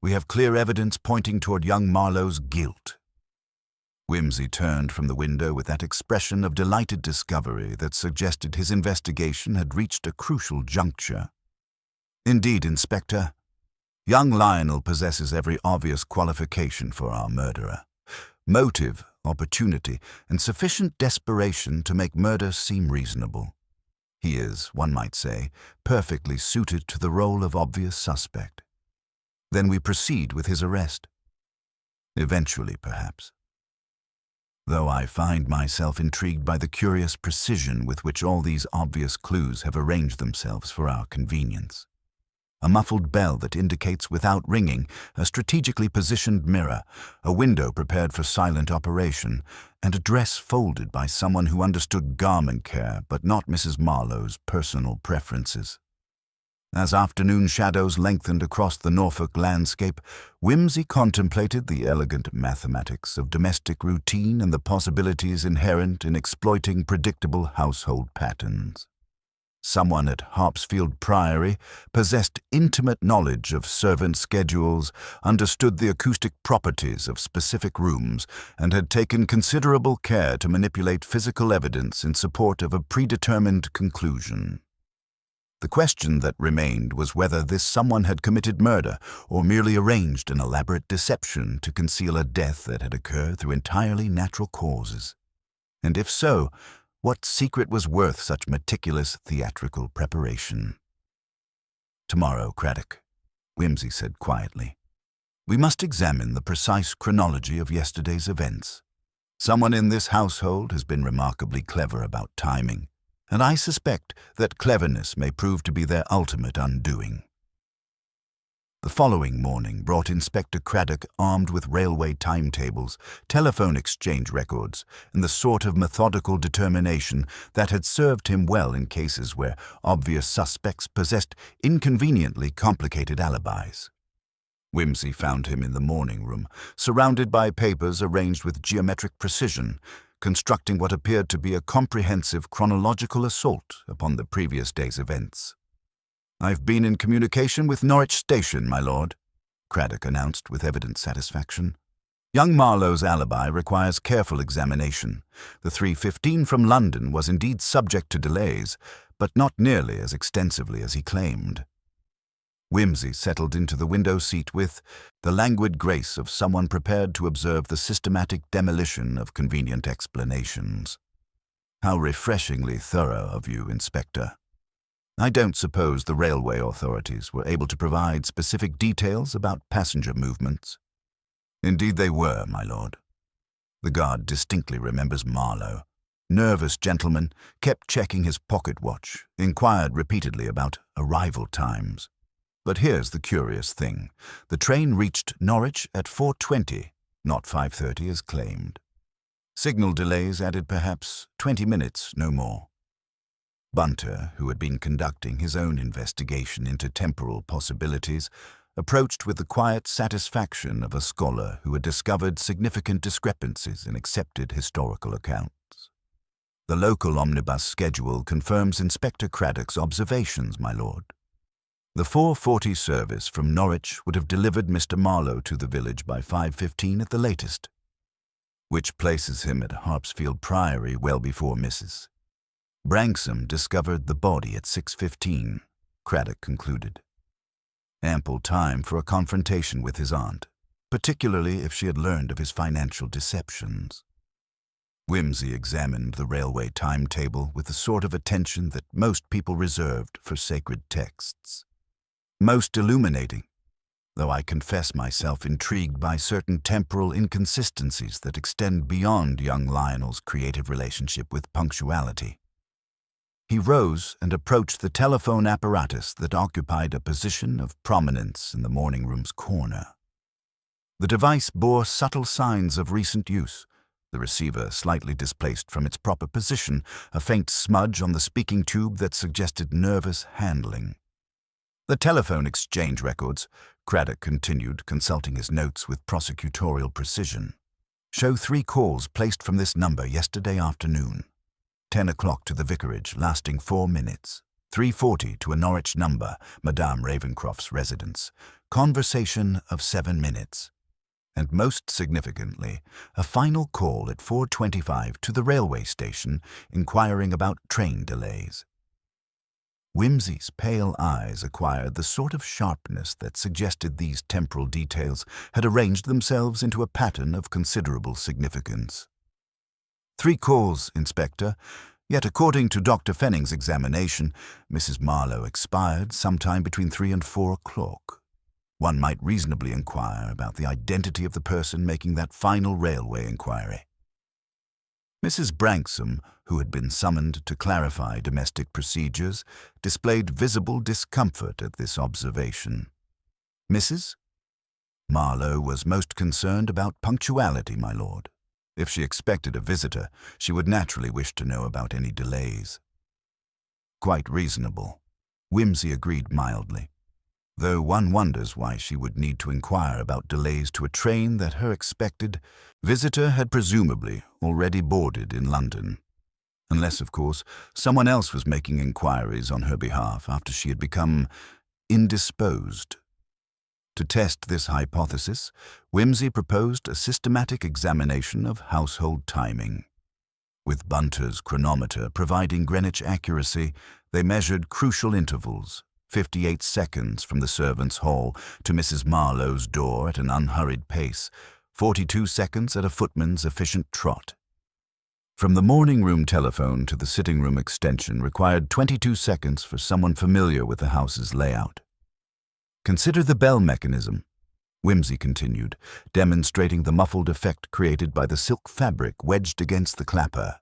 S1: we have clear evidence pointing toward young Marlowe's guilt." Whimsy turned from the window with that expression of delighted discovery that suggested his investigation had reached a crucial juncture. "Indeed, Inspector, young Lionel possesses every obvious qualification for our murderer. Motive, opportunity, and sufficient desperation to make murder seem reasonable. He is, one might say, perfectly suited to the role of obvious suspect. Then we proceed with his arrest. Eventually, perhaps. Though I find myself intrigued by the curious precision with which all these obvious clues have arranged themselves for our convenience. A muffled bell that indicates without ringing, a strategically positioned mirror, a window prepared for silent operation, and a dress folded by someone who understood garment care but not Mrs. Marlowe's personal preferences. As afternoon shadows lengthened across the Norfolk landscape, Whimsy contemplated the elegant mathematics of domestic routine and the possibilities inherent in exploiting predictable household patterns. Someone at Harpsfield Priory possessed intimate knowledge of servant schedules, understood the acoustic properties of specific rooms, and had taken considerable care to manipulate physical evidence in support of a predetermined conclusion. The question that remained was whether this someone had committed murder or merely arranged an elaborate deception to conceal a death that had occurred through entirely natural causes. And if so, what secret was worth such meticulous theatrical preparation? "Tomorrow, Craddock," Whimsy said quietly, "we must examine the precise chronology of yesterday's events. Someone in this household has been remarkably clever about timing, and I suspect that cleverness may prove to be their ultimate undoing." The following morning brought Inspector Craddock armed with railway timetables, telephone exchange records, and the sort of methodical determination that had served him well in cases where obvious suspects possessed inconveniently complicated alibis. Whimsy found him in the morning room, surrounded by papers arranged with geometric precision, constructing what appeared to be a comprehensive chronological assault upon the previous day's events. "I've been in communication with Norwich Station, my lord," Craddock announced with evident satisfaction. "Young Marlowe's alibi requires careful examination. The 3:15 from London was indeed subject to delays, but not nearly as extensively as he claimed." Whimsy settled into the window seat with the languid grace of someone prepared to observe the systematic demolition of convenient explanations. "How refreshingly thorough of you, Inspector. I don't suppose the railway authorities were able to provide specific details about passenger movements." "Indeed they were, my lord. The guard distinctly remembers Marlowe. Nervous gentleman, kept checking his pocket watch, inquired repeatedly about arrival times. But here's the curious thing. The train reached Norwich at 4:20, not 5:30 as claimed." Signal delays added perhaps 20 minutes, no more. Bunter, who had been conducting his own investigation into temporal possibilities, approached with the quiet satisfaction of a scholar who had discovered significant discrepancies in accepted historical accounts. "The local omnibus schedule confirms Inspector Craddock's observations, my lord. The 4:40 service from Norwich would have delivered Mr. Marlowe to the village by 5:15 at the latest, which places him at Harpsfield Priory well before Mrs. Branksome discovered the body at 6:15, Craddock concluded. Ample time for a confrontation with his aunt, particularly if she had learned of his financial deceptions. Whimsy examined the railway timetable with the sort of attention that most people reserved for sacred texts. Most illuminating, though I confess myself intrigued by certain temporal inconsistencies that extend beyond young Lionel's creative relationship with punctuality. He rose and approached the telephone apparatus that occupied a position of prominence in the morning room's corner. The device bore subtle signs of recent use, the receiver slightly displaced from its proper position, a faint smudge on the speaking tube that suggested nervous handling. "The telephone exchange records," Craddock continued, consulting his notes with prosecutorial precision, "show 3 calls placed from this number yesterday afternoon. 10 o'clock to the vicarage, lasting 4 minutes. 3:40 to a Norwich number, Madame Ravencroft's residence. Conversation of 7 minutes. And most significantly, a final call at 4:25 to the railway station, inquiring about train delays." Whimsy's pale eyes acquired the sort of sharpness that suggested these temporal details had arranged themselves into a pattern of considerable significance. 3 calls, Inspector, yet according to Dr. Fenning's examination, Mrs. Marlowe expired sometime between 3 and 4 o'clock. One might reasonably inquire about the identity of the person making that final railway inquiry. Mrs. Branksome, who had been summoned to clarify domestic procedures, displayed visible discomfort at this observation. "Mrs. Marlowe was most concerned about punctuality, my lord. If she expected a visitor, she would naturally wish to know about any delays." "Quite reasonable," Whimsy agreed mildly, though one wonders why she would need to inquire about delays to a train that her expected visitor had presumably already boarded in London. Unless, of course, someone else was making inquiries on her behalf after she had become indisposed. To test this hypothesis, Whimsy proposed a systematic examination of household timing. With Bunter's chronometer providing Greenwich accuracy, they measured crucial intervals, 58 seconds from the servants' hall to Mrs. Marlowe's door at an unhurried pace, 42 seconds at a footman's efficient trot. From the morning room telephone to the sitting room extension required 22 seconds for someone familiar with the house's layout. "Consider the bell mechanism," Whimsy continued, demonstrating the muffled effect created by the silk fabric wedged against the clapper.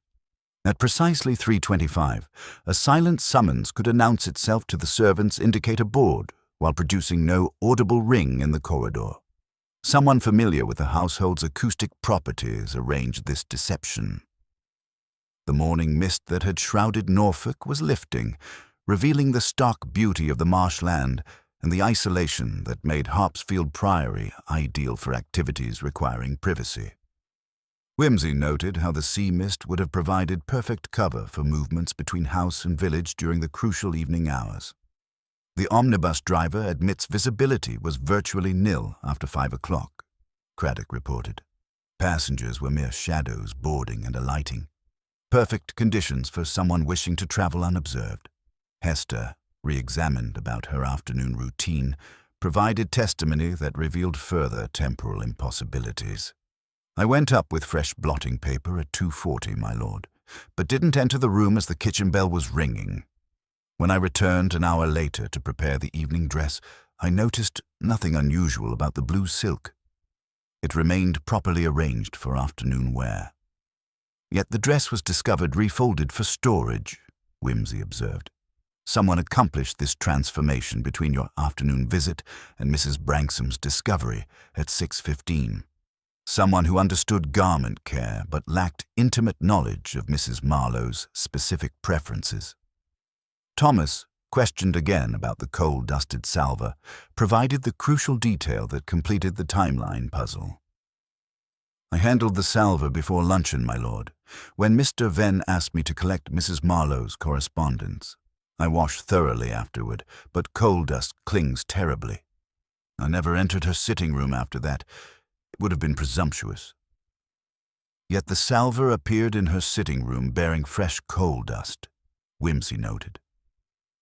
S1: At precisely 3:25, a silent summons could announce itself to the servants' indicator board while producing no audible ring in the corridor. Someone familiar with the household's acoustic properties arranged this deception. The morning mist that had shrouded Norfolk was lifting, revealing the stark beauty of the marshland and the isolation that made Harpsfield Priory ideal for activities requiring privacy. Whimsy noted how the sea mist would have provided perfect cover for movements between house and village during the crucial evening hours. "The omnibus driver admits visibility was virtually nil after 5 o'clock, Craddock reported. Passengers were mere shadows boarding and alighting. Perfect conditions for someone wishing to travel unobserved. Hester, re-examined about her afternoon routine, provided testimony that revealed further temporal impossibilities. "I went up with fresh blotting paper at 2:40, my lord, but didn't enter the room as the kitchen bell was ringing. When I returned an hour later to prepare the evening dress, I noticed nothing unusual about the blue silk. It remained properly arranged for afternoon wear. Yet the dress was discovered refolded for storage," Whimsy observed. "Someone accomplished this transformation between your afternoon visit and Mrs. Branksome's discovery at 6:15. Someone who understood garment care but lacked intimate knowledge of Mrs. Marlowe's specific preferences. Thomas, questioned again about the coal-dusted salver, provided the crucial detail that completed the timeline puzzle. "I handled the salver before luncheon, my lord, when Mr. Venn asked me to collect Mrs. Marlowe's correspondence. I washed thoroughly afterward, but coal dust clings terribly. I never entered her sitting room after that. It would have been presumptuous." Yet the salver appeared in her sitting room bearing fresh coal dust, Whimsy noted.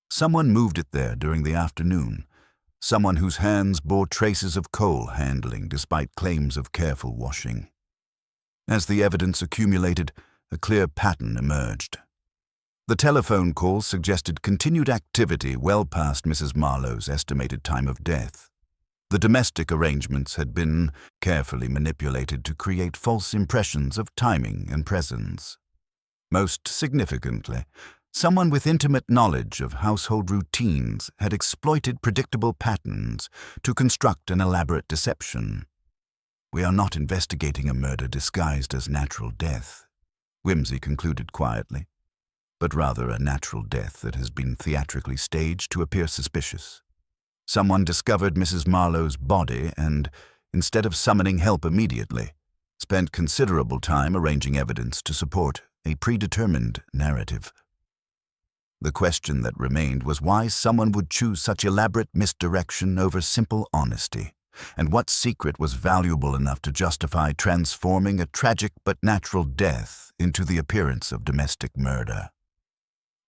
S1: Someone moved it there during the afternoon, someone whose hands bore traces of coal handling despite claims of careful washing. As the evidence accumulated, a clear pattern emerged. The telephone calls suggested continued activity well past Mrs. Marlowe's estimated time of death. The domestic arrangements had been carefully manipulated to create false impressions of timing and presence. Most significantly, someone with intimate knowledge of household routines had exploited predictable patterns to construct an elaborate deception. "We are not investigating a murder disguised as natural death," Whimsy concluded quietly, "but rather a natural death that has been theatrically staged to appear suspicious. Someone discovered Mrs. Marlowe's body and, instead of summoning help immediately, spent considerable time arranging evidence to support a predetermined narrative. The question that remained was why someone would choose such elaborate misdirection over simple honesty, and what secret was valuable enough to justify transforming a tragic but natural death into the appearance of domestic murder.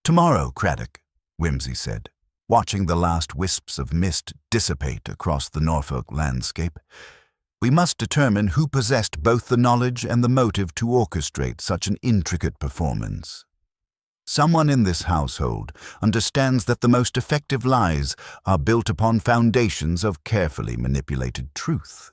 S1: "Tomorrow, Craddock," Whimsy said, watching the last wisps of mist dissipate across the Norfolk landscape, "we must determine who possessed both the knowledge and the motive to orchestrate such an intricate performance. Someone in this household understands that the most effective lies are built upon foundations of carefully manipulated truth."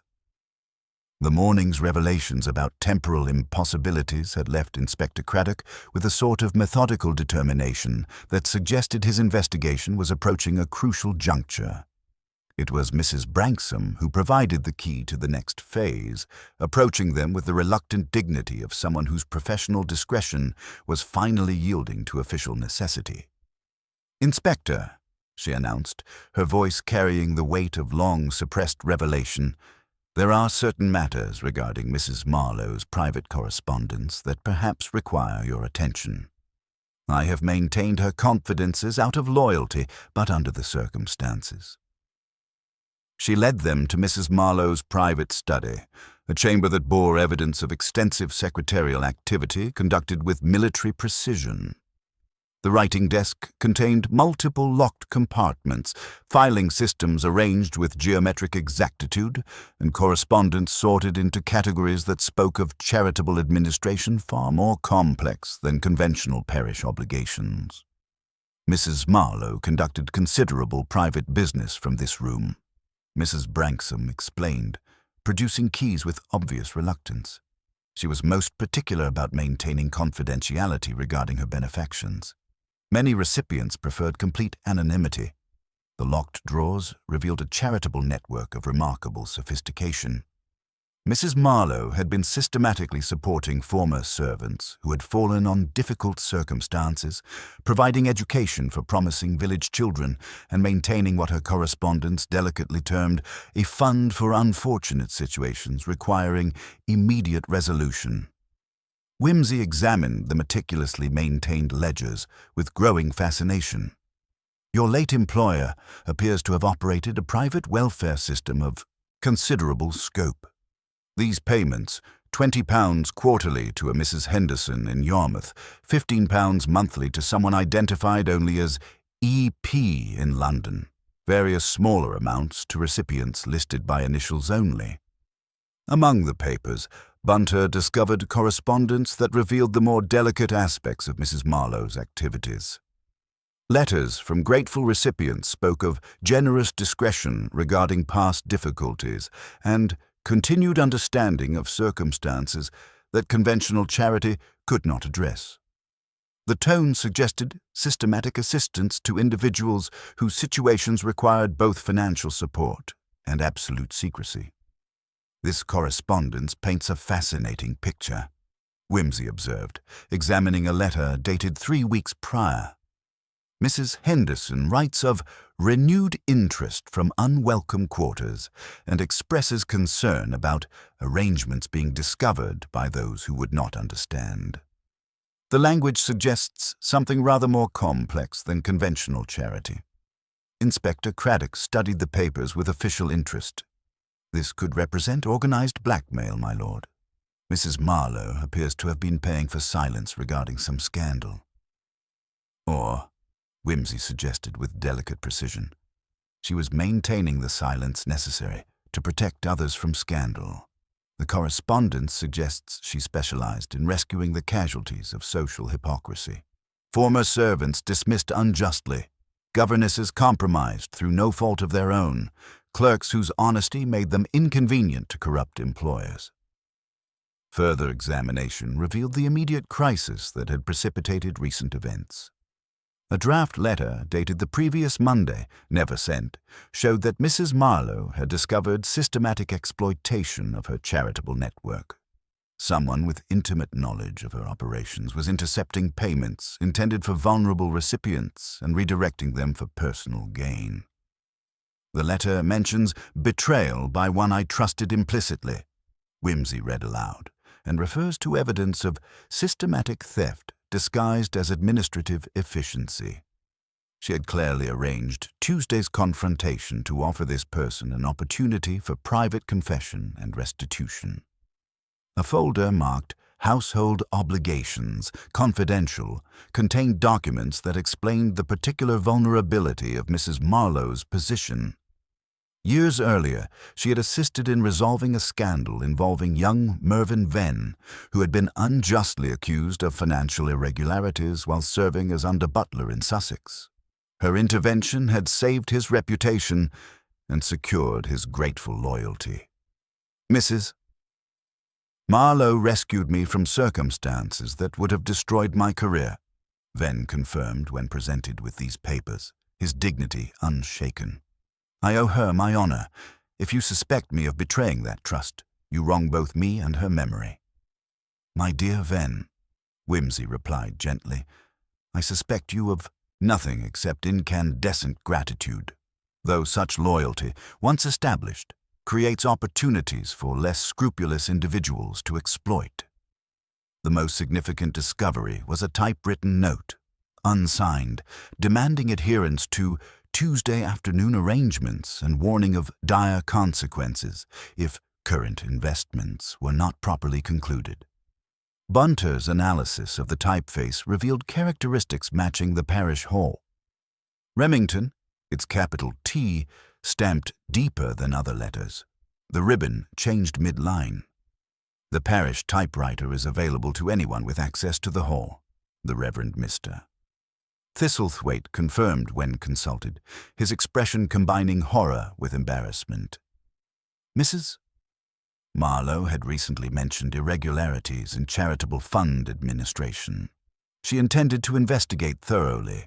S1: The morning's revelations about temporal impossibilities had left Inspector Craddock with a sort of methodical determination that suggested his investigation was approaching a crucial juncture. It was Mrs. Branksome who provided the key to the next phase, approaching them with the reluctant dignity of someone whose professional discretion was finally yielding to official necessity. "Inspector," she announced, her voice carrying the weight of long-suppressed revelation, "there are certain matters regarding Mrs. Marlowe's private correspondence that perhaps require your attention. I have maintained her confidences out of loyalty, but under the circumstances." She led them to Mrs. Marlowe's private study, a chamber that bore evidence of extensive secretarial activity conducted with military precision. The writing desk contained multiple locked compartments, filing systems arranged with geometric exactitude, and correspondence sorted into categories that spoke of charitable administration far more complex than conventional parish obligations. Mrs. Marlowe conducted considerable private business from this room, Mrs. Branksome explained, producing keys with obvious reluctance. She was most particular about maintaining confidentiality regarding her benefactions. Many recipients preferred complete anonymity. The locked drawers revealed a charitable network of remarkable sophistication. Mrs. Marlowe had been systematically supporting former servants who had fallen on difficult circumstances, providing education for promising village children, and maintaining what her correspondence delicately termed a fund for unfortunate situations requiring immediate resolution. Whimsy examined the meticulously maintained ledgers with growing fascination. "Your late employer appears to have operated a private welfare system of considerable scope. These payments, £20 quarterly to a Mrs. Henderson in Yarmouth, £15 monthly to someone identified only as E.P. in London, various smaller amounts to recipients listed by initials only." Among the papers, Bunter discovered correspondence that revealed the more delicate aspects of Mrs. Marlowe's activities. Letters from grateful recipients spoke of generous discretion regarding past difficulties and continued understanding of circumstances that conventional charity could not address. The tone suggested systematic assistance to individuals whose situations required both financial support and absolute secrecy. This correspondence paints a fascinating picture, Whimsy observed, examining a letter dated 3 weeks prior. Mrs. Henderson writes of renewed interest from unwelcome quarters and expresses concern about arrangements being discovered by those who would not understand. The language suggests something rather more complex than conventional charity. Inspector Craddock studied the papers with official interest. This could represent organized blackmail, my lord. Mrs. Marlowe appears to have been paying for silence regarding some scandal. Or, Whimsy suggested with delicate precision, she was maintaining the silence necessary to protect others from scandal. The correspondence suggests she specialized in rescuing the casualties of social hypocrisy. Former servants dismissed unjustly, governesses compromised through no fault of their own, clerks whose honesty made them inconvenient to corrupt employers. Further examination revealed the immediate crisis that had precipitated recent events. A draft letter dated the previous Monday, never sent, showed that Mrs. Marlowe had discovered systematic exploitation of her charitable network. Someone with intimate knowledge of her operations was intercepting payments intended for vulnerable recipients and redirecting them for personal gain. The letter mentions betrayal by one I trusted implicitly, Whimsy read aloud, and refers to evidence of systematic theft disguised as administrative efficiency. She had clearly arranged Tuesday's confrontation to offer this person an opportunity for private confession and restitution. A folder marked Household Obligations, Confidential, contained documents that explained the particular vulnerability of Mrs. Marlowe's position. Years earlier, she had assisted in resolving a scandal involving young Mervyn Venn, who had been unjustly accused of financial irregularities while serving as under-butler in Sussex. Her intervention had saved his reputation and secured his grateful loyalty. Mrs. Marlowe rescued me from circumstances that would have destroyed my career, Venn confirmed when presented with these papers, his dignity unshaken. I owe her my honor. If you suspect me of betraying that trust, you wrong both me and her memory. My dear Venn, Whimsy replied gently, I suspect you of nothing except incandescent gratitude, though such loyalty, once established, creates opportunities for less scrupulous individuals to exploit. The most significant discovery was a typewritten note, unsigned, demanding adherence to Tuesday afternoon arrangements and warning of dire consequences if current investments were not properly concluded. Bunter's analysis of the typeface revealed characteristics matching the parish hall. Remington, its capital T, stamped deeper than other letters. The ribbon changed mid-line. The parish typewriter is available to anyone with access to the hall, the Reverend Mr. Thistlethwaite confirmed when consulted, his expression combining horror with embarrassment. Mrs. Marlowe had recently mentioned irregularities in charitable fund administration. She intended to investigate thoroughly.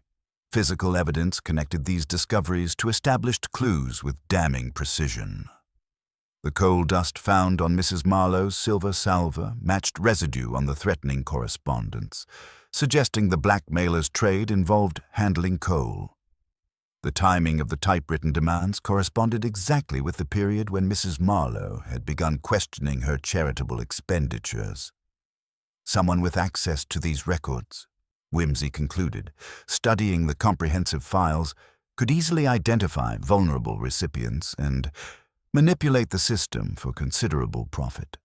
S1: Physical evidence connected these discoveries to established clues with damning precision. The coal dust found on Mrs. Marlowe's silver salver matched residue on the threatening correspondence, suggesting the blackmailer's trade involved handling coal. The timing of the typewritten demands corresponded exactly with the period when Mrs. Marlowe had begun questioning her charitable expenditures. Someone with access to these records, Whimsy concluded, studying the comprehensive files, could easily identify vulnerable recipients and manipulate the system for considerable profit.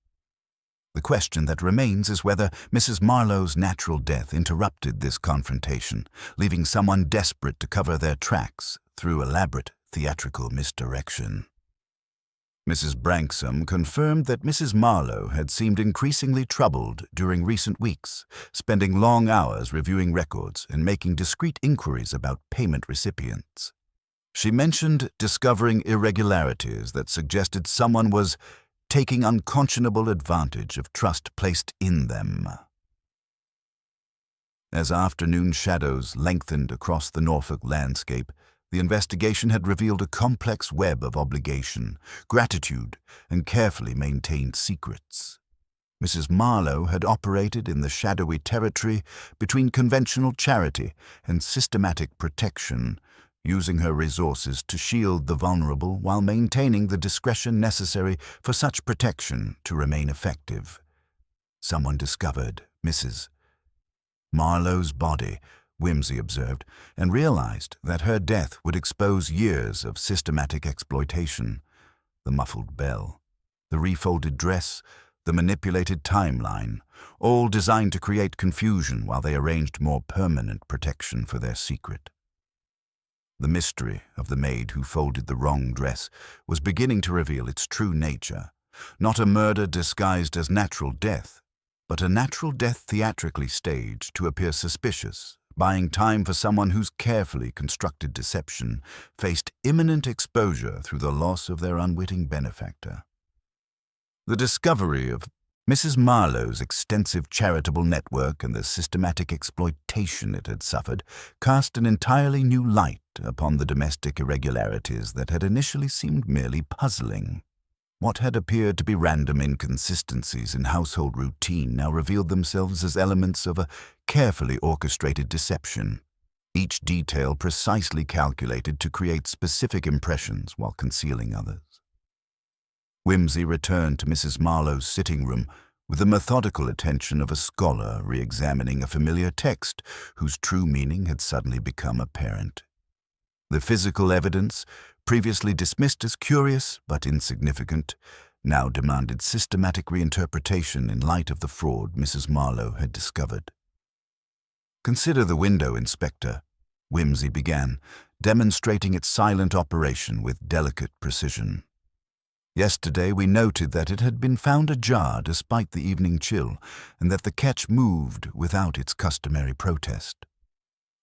S1: The question that remains is whether Mrs. Marlowe's natural death interrupted this confrontation, leaving someone desperate to cover their tracks through elaborate theatrical misdirection. Mrs. Branksome confirmed that Mrs. Marlowe had seemed increasingly troubled during recent weeks, spending long hours reviewing records and making discreet inquiries about payment recipients. She mentioned discovering irregularities that suggested someone was taking unconscionable advantage of trust placed in them. As afternoon shadows lengthened across the Norfolk landscape, The investigation had revealed a complex web of obligation, gratitude, and carefully maintained secrets. Mrs. Marlowe had operated in the shadowy territory between conventional charity and systematic protection, using her resources to shield the vulnerable while maintaining the discretion necessary for such protection to remain effective. Someone discovered Mrs. Marlowe's body, Whimsy observed, and realized that her death would expose years of systematic exploitation. The muffled bell, the refolded dress, the manipulated timeline, all designed to create confusion while they arranged more permanent protection for their secret. The mystery of the maid who folded the wrong dress was beginning to reveal its true nature, not a murder disguised as natural death, but a natural death theatrically staged to appear suspicious, buying time for someone whose carefully constructed deception faced imminent exposure through the loss of their unwitting benefactor. The discovery of Mrs. Marlowe's extensive charitable network and the systematic exploitation it had suffered cast an entirely new light upon the domestic irregularities that had initially seemed merely puzzling. What had appeared to be random inconsistencies in household routine now revealed themselves as elements of a carefully orchestrated deception, each detail precisely calculated to create specific impressions while concealing others. Whimsy returned to Mrs. Marlowe's sitting room with the methodical attention of a scholar re-examining a familiar text whose true meaning had suddenly become apparent. The physical evidence, previously dismissed as curious but insignificant, now demanded systematic reinterpretation in light of the fraud Mrs. Marlowe had discovered. "Consider the window, Inspector," Whimsy began, demonstrating its silent operation with delicate precision. "Yesterday we noted that it had been found ajar despite the evening chill, and that the catch moved without its customary protest.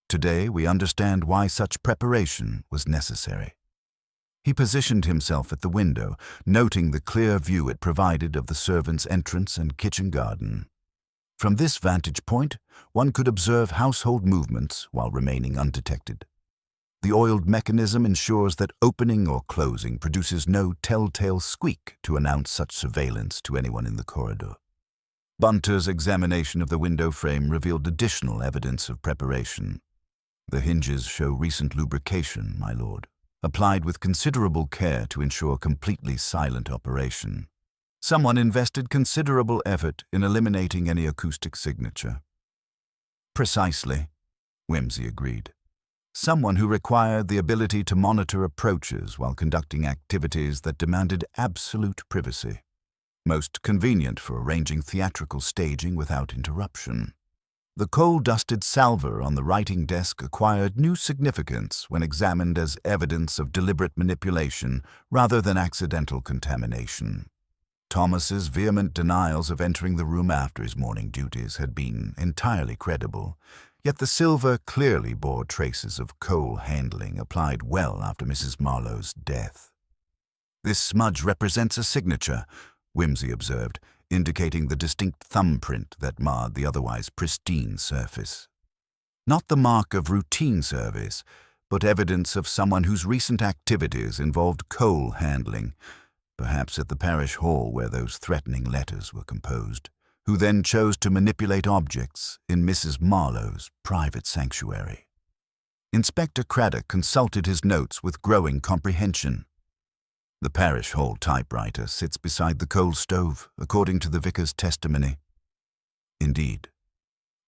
S1: Today we understand why such preparation was necessary." He positioned himself at the window, noting the clear view it provided of the servants' entrance and kitchen garden. From this vantage point, one could observe household movements while remaining undetected. The oiled mechanism ensures that opening or closing produces no telltale squeak to announce such surveillance to anyone in the corridor. Bunter's examination of the window frame revealed additional evidence of preparation. "The hinges show recent lubrication, my lord, applied with considerable care to ensure completely silent operation. Someone invested considerable effort in eliminating any acoustic signature." "Precisely," Whimsy agreed. "Someone who required the ability to monitor approaches while conducting activities that demanded absolute privacy. Most convenient for arranging theatrical staging without interruption." The coal-dusted salver on the writing desk acquired new significance when examined as evidence of deliberate manipulation rather than accidental contamination. Thomas's vehement denials of entering the room after his morning duties had been entirely credible, yet the silver clearly bore traces of coal handling applied well after Mrs. Marlowe's death. "This smudge represents a signature," Whimsy observed, indicating the distinct thumbprint that marred the otherwise pristine surface. Not the mark of routine service, but evidence of someone whose recent activities involved coal handling, perhaps at the parish hall where those threatening letters were composed, who then chose to manipulate objects in Mrs. Marlowe's private sanctuary. Inspector Craddock consulted his notes with growing comprehension. "The parish hall typewriter sits beside the coal stove, according to the vicar's testimony." "Indeed.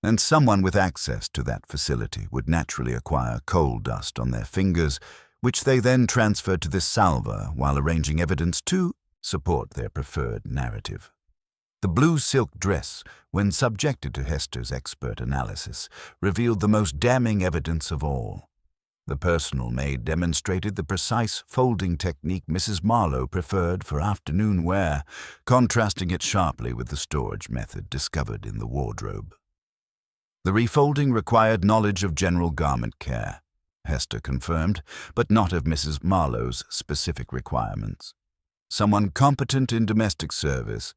S1: And someone with access to that facility would naturally acquire coal dust on their fingers, which they then transferred to this salver while arranging evidence to support their preferred narrative. The blue silk dress, when subjected to Hester's expert analysis, revealed the most damning evidence of all. The personal maid demonstrated the precise folding technique Mrs. Marlowe preferred for afternoon wear, contrasting it sharply with the storage method discovered in the wardrobe. The refolding required knowledge of general garment care, Hester confirmed, but not of Mrs. Marlowe's specific requirements. Someone competent in domestic service,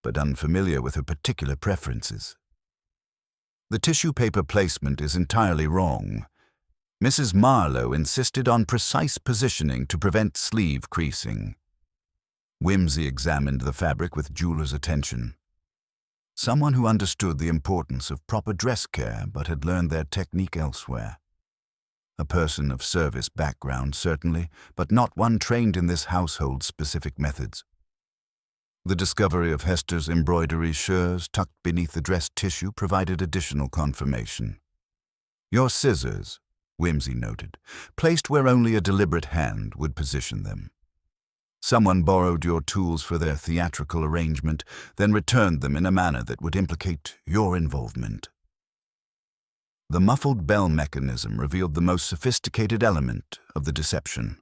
S1: but unfamiliar with her particular preferences. "The tissue paper placement is entirely wrong," Mrs. Marlowe insisted on precise positioning to prevent sleeve creasing. Whimsy examined the fabric with jeweler's attention. Someone who understood the importance of proper dress care but had learned their technique elsewhere. A person of service background, certainly, but not one trained in this household's specific methods. The discovery of Hester's embroidery shirts tucked beneath the dress tissue provided additional confirmation. Your scissors, Whimsy noted, placed where only a deliberate hand would position them. Someone borrowed your tools for their theatrical arrangement, then returned them in a manner that would implicate your involvement. The muffled bell mechanism revealed the most sophisticated element of the deception.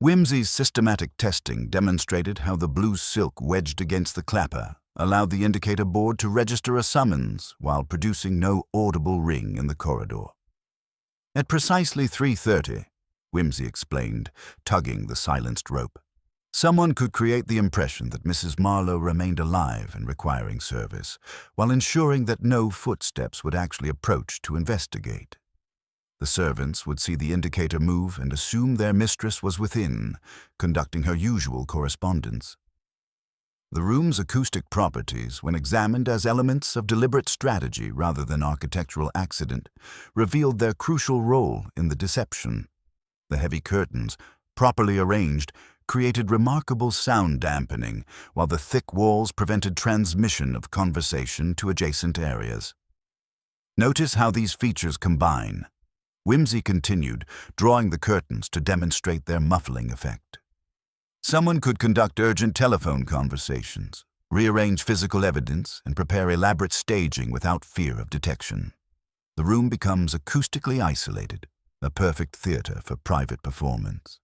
S1: Whimsy's systematic testing demonstrated how the blue silk wedged against the clapper allowed the indicator board to register a summons while producing no audible ring in the corridor. At precisely 3:30, Whimsy explained, tugging the silenced rope, someone could create the impression that Mrs. Marlowe remained alive and requiring service, while ensuring that no footsteps would actually approach to investigate. The servants would see the indicator move and assume their mistress was within, conducting her usual correspondence. The room's acoustic properties, when examined as elements of deliberate strategy rather than architectural accident, revealed their crucial role in the deception. The heavy curtains, properly arranged, created remarkable sound dampening, while the thick walls prevented transmission of conversation to adjacent areas. Notice how these features combine. Whimsy continued, drawing the curtains to demonstrate their muffling effect. Someone could conduct urgent telephone conversations, rearrange physical evidence, and prepare elaborate staging without fear of detection. The room becomes acoustically isolated, a perfect theater for private performance.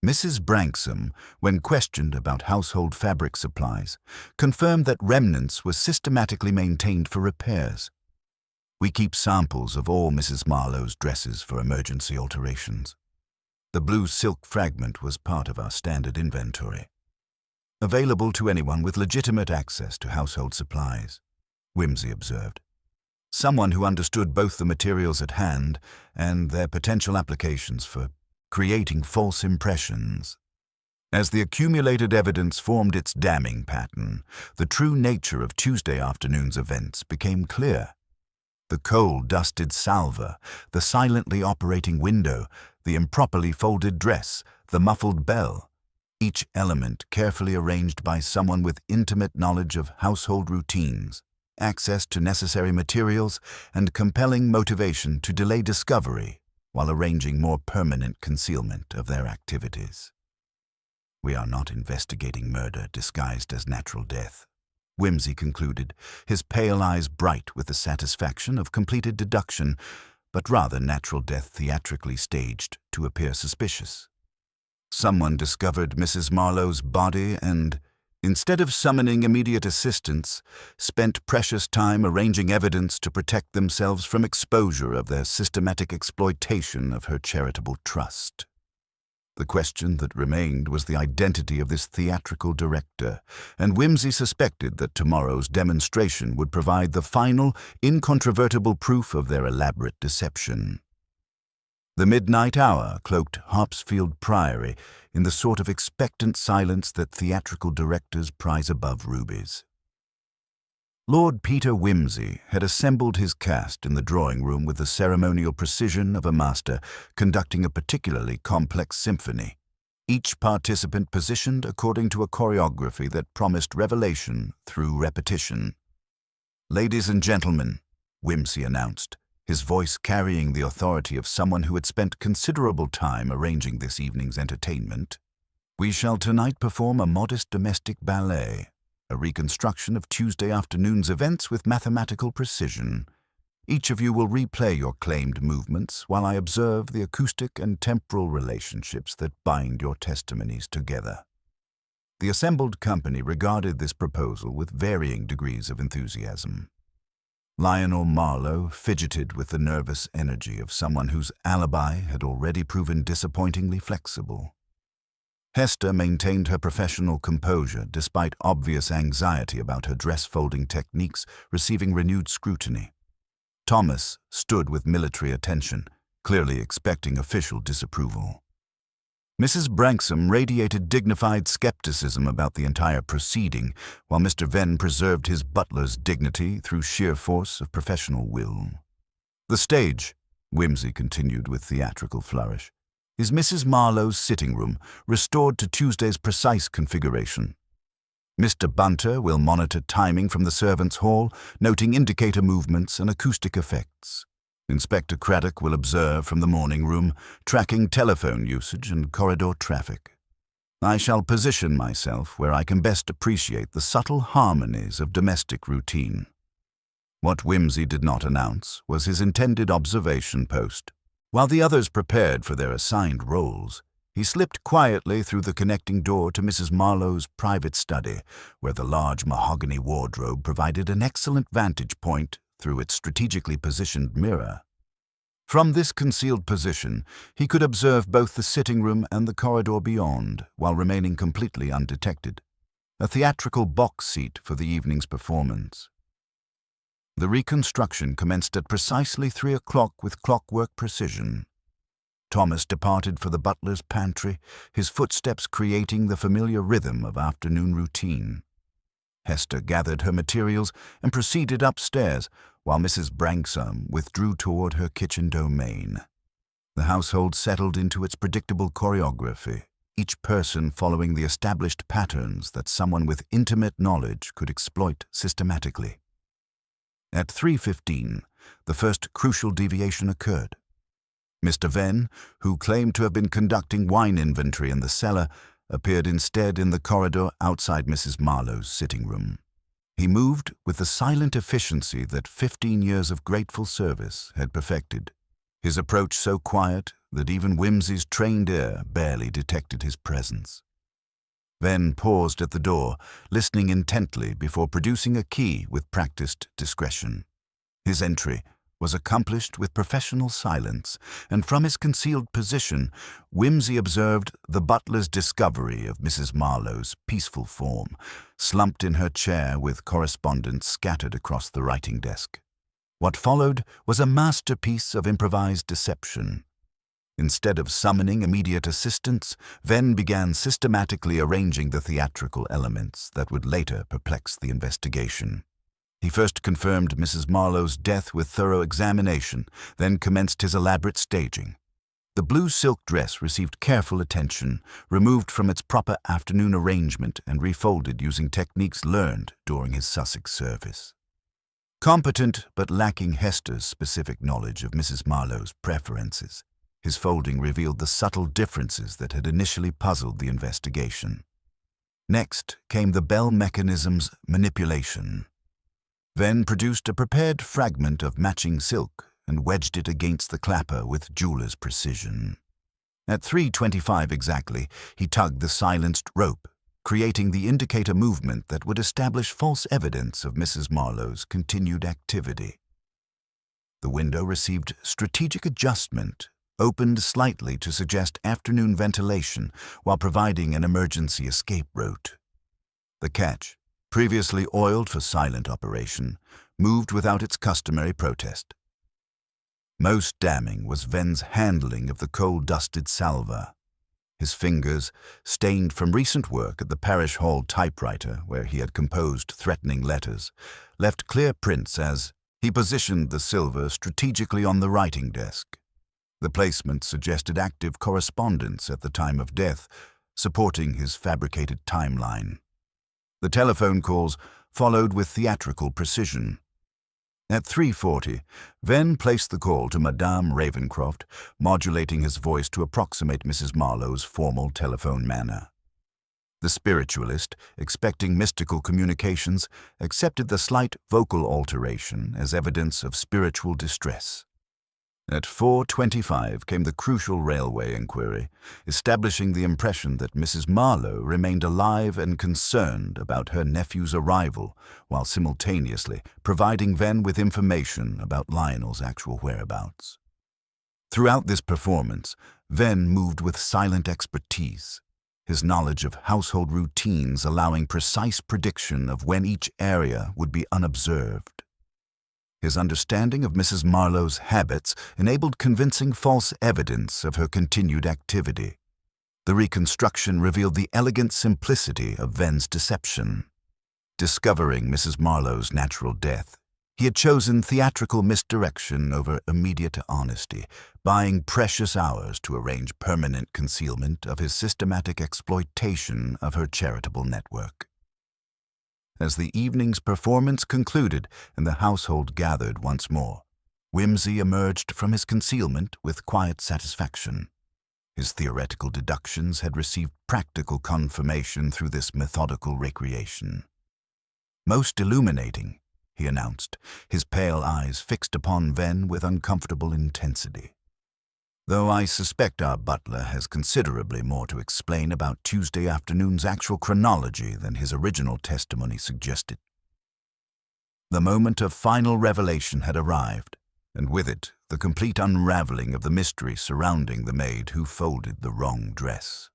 S1: Mrs. Branksome, when questioned about household fabric supplies, confirmed that remnants were systematically maintained for repairs. We keep samples of all Mrs. Marlowe's dresses for emergency alterations. The blue silk fragment was part of our standard inventory, available to anyone with legitimate access to household supplies, Whimsy observed. Someone who understood both the materials at hand and their potential applications for creating false impressions. As the accumulated evidence formed its damning pattern, the true nature of Tuesday afternoon's events became clear. The coal-dusted salver, the silently operating window, the improperly folded dress, the muffled bell, each element carefully arranged by someone with intimate knowledge of household routines, access to necessary materials, and compelling motivation to delay discovery while arranging more permanent concealment of their activities. We are not investigating murder disguised as natural death, Whimsy concluded, his pale eyes bright with the satisfaction of completed deduction, but rather natural death theatrically staged to appear suspicious. Someone discovered Mrs. Marlowe's body and, instead of summoning immediate assistance, spent precious time arranging evidence to protect themselves from exposure of their systematic exploitation of her charitable trust. The question that remained was the identity of this theatrical director, and Whimsy suspected that tomorrow's demonstration would provide the final, incontrovertible proof of their elaborate deception. The midnight hour cloaked Hopsfield Priory in the sort of expectant silence that theatrical directors prize above rubies. Lord Peter Whimsy had assembled his cast in the drawing-room with the ceremonial precision of a master conducting a particularly complex symphony, each participant positioned according to a choreography that promised revelation through repetition. "Ladies and gentlemen," Whimsy announced, his voice carrying the authority of someone who had spent considerable time arranging this evening's entertainment, "we shall tonight perform a modest domestic ballet, a reconstruction of Tuesday afternoon's events with mathematical precision. Each of you will replay your claimed movements while I observe the acoustic and temporal relationships that bind your testimonies together." The assembled company regarded this proposal with varying degrees of enthusiasm. Lionel Marlowe fidgeted with the nervous energy of someone whose alibi had already proven disappointingly flexible. Hester maintained her professional composure despite obvious anxiety about her dress-folding techniques receiving renewed scrutiny. Thomas stood with military attention, clearly expecting official disapproval. Mrs. Branksome radiated dignified skepticism about the entire proceeding, while Mr. Venn preserved his butler's dignity through sheer force of professional will. "The stage," Wimsey continued with theatrical flourish, "is Mrs. Marlowe's sitting room, restored to Tuesday's precise configuration. Mr. Bunter will monitor timing from the servants' hall, noting indicator movements and acoustic effects. Inspector Craddock will observe from the morning room, tracking telephone usage and corridor traffic. I shall position myself where I can best appreciate the subtle harmonies of domestic routine." What Wimsey did not announce was his intended observation post. While the others prepared for their assigned roles, he slipped quietly through the connecting door to Mrs. Marlowe's private study, where the large mahogany wardrobe provided an excellent vantage point through its strategically positioned mirror. From this concealed position, he could observe both the sitting room and the corridor beyond, while remaining completely undetected. A theatrical box seat for the evening's performance. The reconstruction commenced at precisely 3 o'clock with clockwork precision. Thomas departed for the butler's pantry, his footsteps creating the familiar rhythm of afternoon routine. Hester gathered her materials and proceeded upstairs, while Mrs. Branksome withdrew toward her kitchen domain. The household settled into its predictable choreography, each person following the established patterns that someone with intimate knowledge could exploit systematically. At 3:15, the first crucial deviation occurred. Mr. Venn, who claimed to have been conducting wine inventory in the cellar, appeared instead in the corridor outside Mrs. Marlowe's sitting room. He moved with the silent efficiency that 15 years of grateful service had perfected, his approach so quiet that even Wimsey's trained ear barely detected his presence. Venn paused at the door, listening intently before producing a key with practiced discretion. His entry was accomplished with professional silence, and from his concealed position, Wimsey observed the butler's discovery of Mrs. Marlowe's peaceful form, slumped in her chair with correspondence scattered across the writing desk. What followed was a masterpiece of improvised deception. Instead of summoning immediate assistance, Venn began systematically arranging the theatrical elements that would later perplex the investigation. He first confirmed Mrs. Marlowe's death with thorough examination, then commenced his elaborate staging. The blue silk dress received careful attention, removed from its proper afternoon arrangement and refolded using techniques learned during his Sussex service. Competent but lacking Hester's specific knowledge of Mrs. Marlowe's preferences, his folding revealed the subtle differences that had initially puzzled the investigation. Next came the bell mechanism's manipulation. Venn produced a prepared fragment of matching silk and wedged it against the clapper with jeweler's precision. At 3:25 exactly, he tugged the silenced rope, creating the indicator movement that would establish false evidence of Mrs. Marlowe's continued activity. The window received strategic adjustment, opened slightly to suggest afternoon ventilation while providing an emergency escape route. The catch, previously oiled for silent operation, moved without its customary protest. Most damning was Venn's handling of the coal-dusted salver. His fingers, stained from recent work at the parish hall typewriter where he had composed threatening letters, left clear prints as he positioned the silver strategically on the writing desk. The placement suggested active correspondence at the time of death, supporting his fabricated timeline. The telephone calls followed with theatrical precision. At 3:40, Venn placed the call to Madame Ravencroft, modulating his voice to approximate Mrs. Marlowe's formal telephone manner. The spiritualist, expecting mystical communications, accepted the slight vocal alteration as evidence of spiritual distress. At 4:25 came the crucial railway inquiry, establishing the impression that Mrs. Marlowe remained alive and concerned about her nephew's arrival, while simultaneously providing Venn with information about Lionel's actual whereabouts. Throughout this performance, Venn moved with silent expertise, his knowledge of household routines allowing precise prediction of when each area would be unobserved. His understanding of Mrs. Marlowe's habits enabled convincing false evidence of her continued activity. The reconstruction revealed the elegant simplicity of Ven's deception. Discovering Mrs. Marlowe's natural death, he had chosen theatrical misdirection over immediate honesty, buying precious hours to arrange permanent concealment of his systematic exploitation of her charitable network. As the evening's performance concluded and the household gathered once more, Wimsey emerged from his concealment with quiet satisfaction. His theoretical deductions had received practical confirmation through this methodical recreation. "Most illuminating," he announced, his pale eyes fixed upon Ven with uncomfortable intensity. "Though I suspect our butler has considerably more to explain about Tuesday afternoon's actual chronology than his original testimony suggested." The moment of final revelation had arrived, and with it the complete unraveling of the mystery surrounding the maid who folded the wrong dress.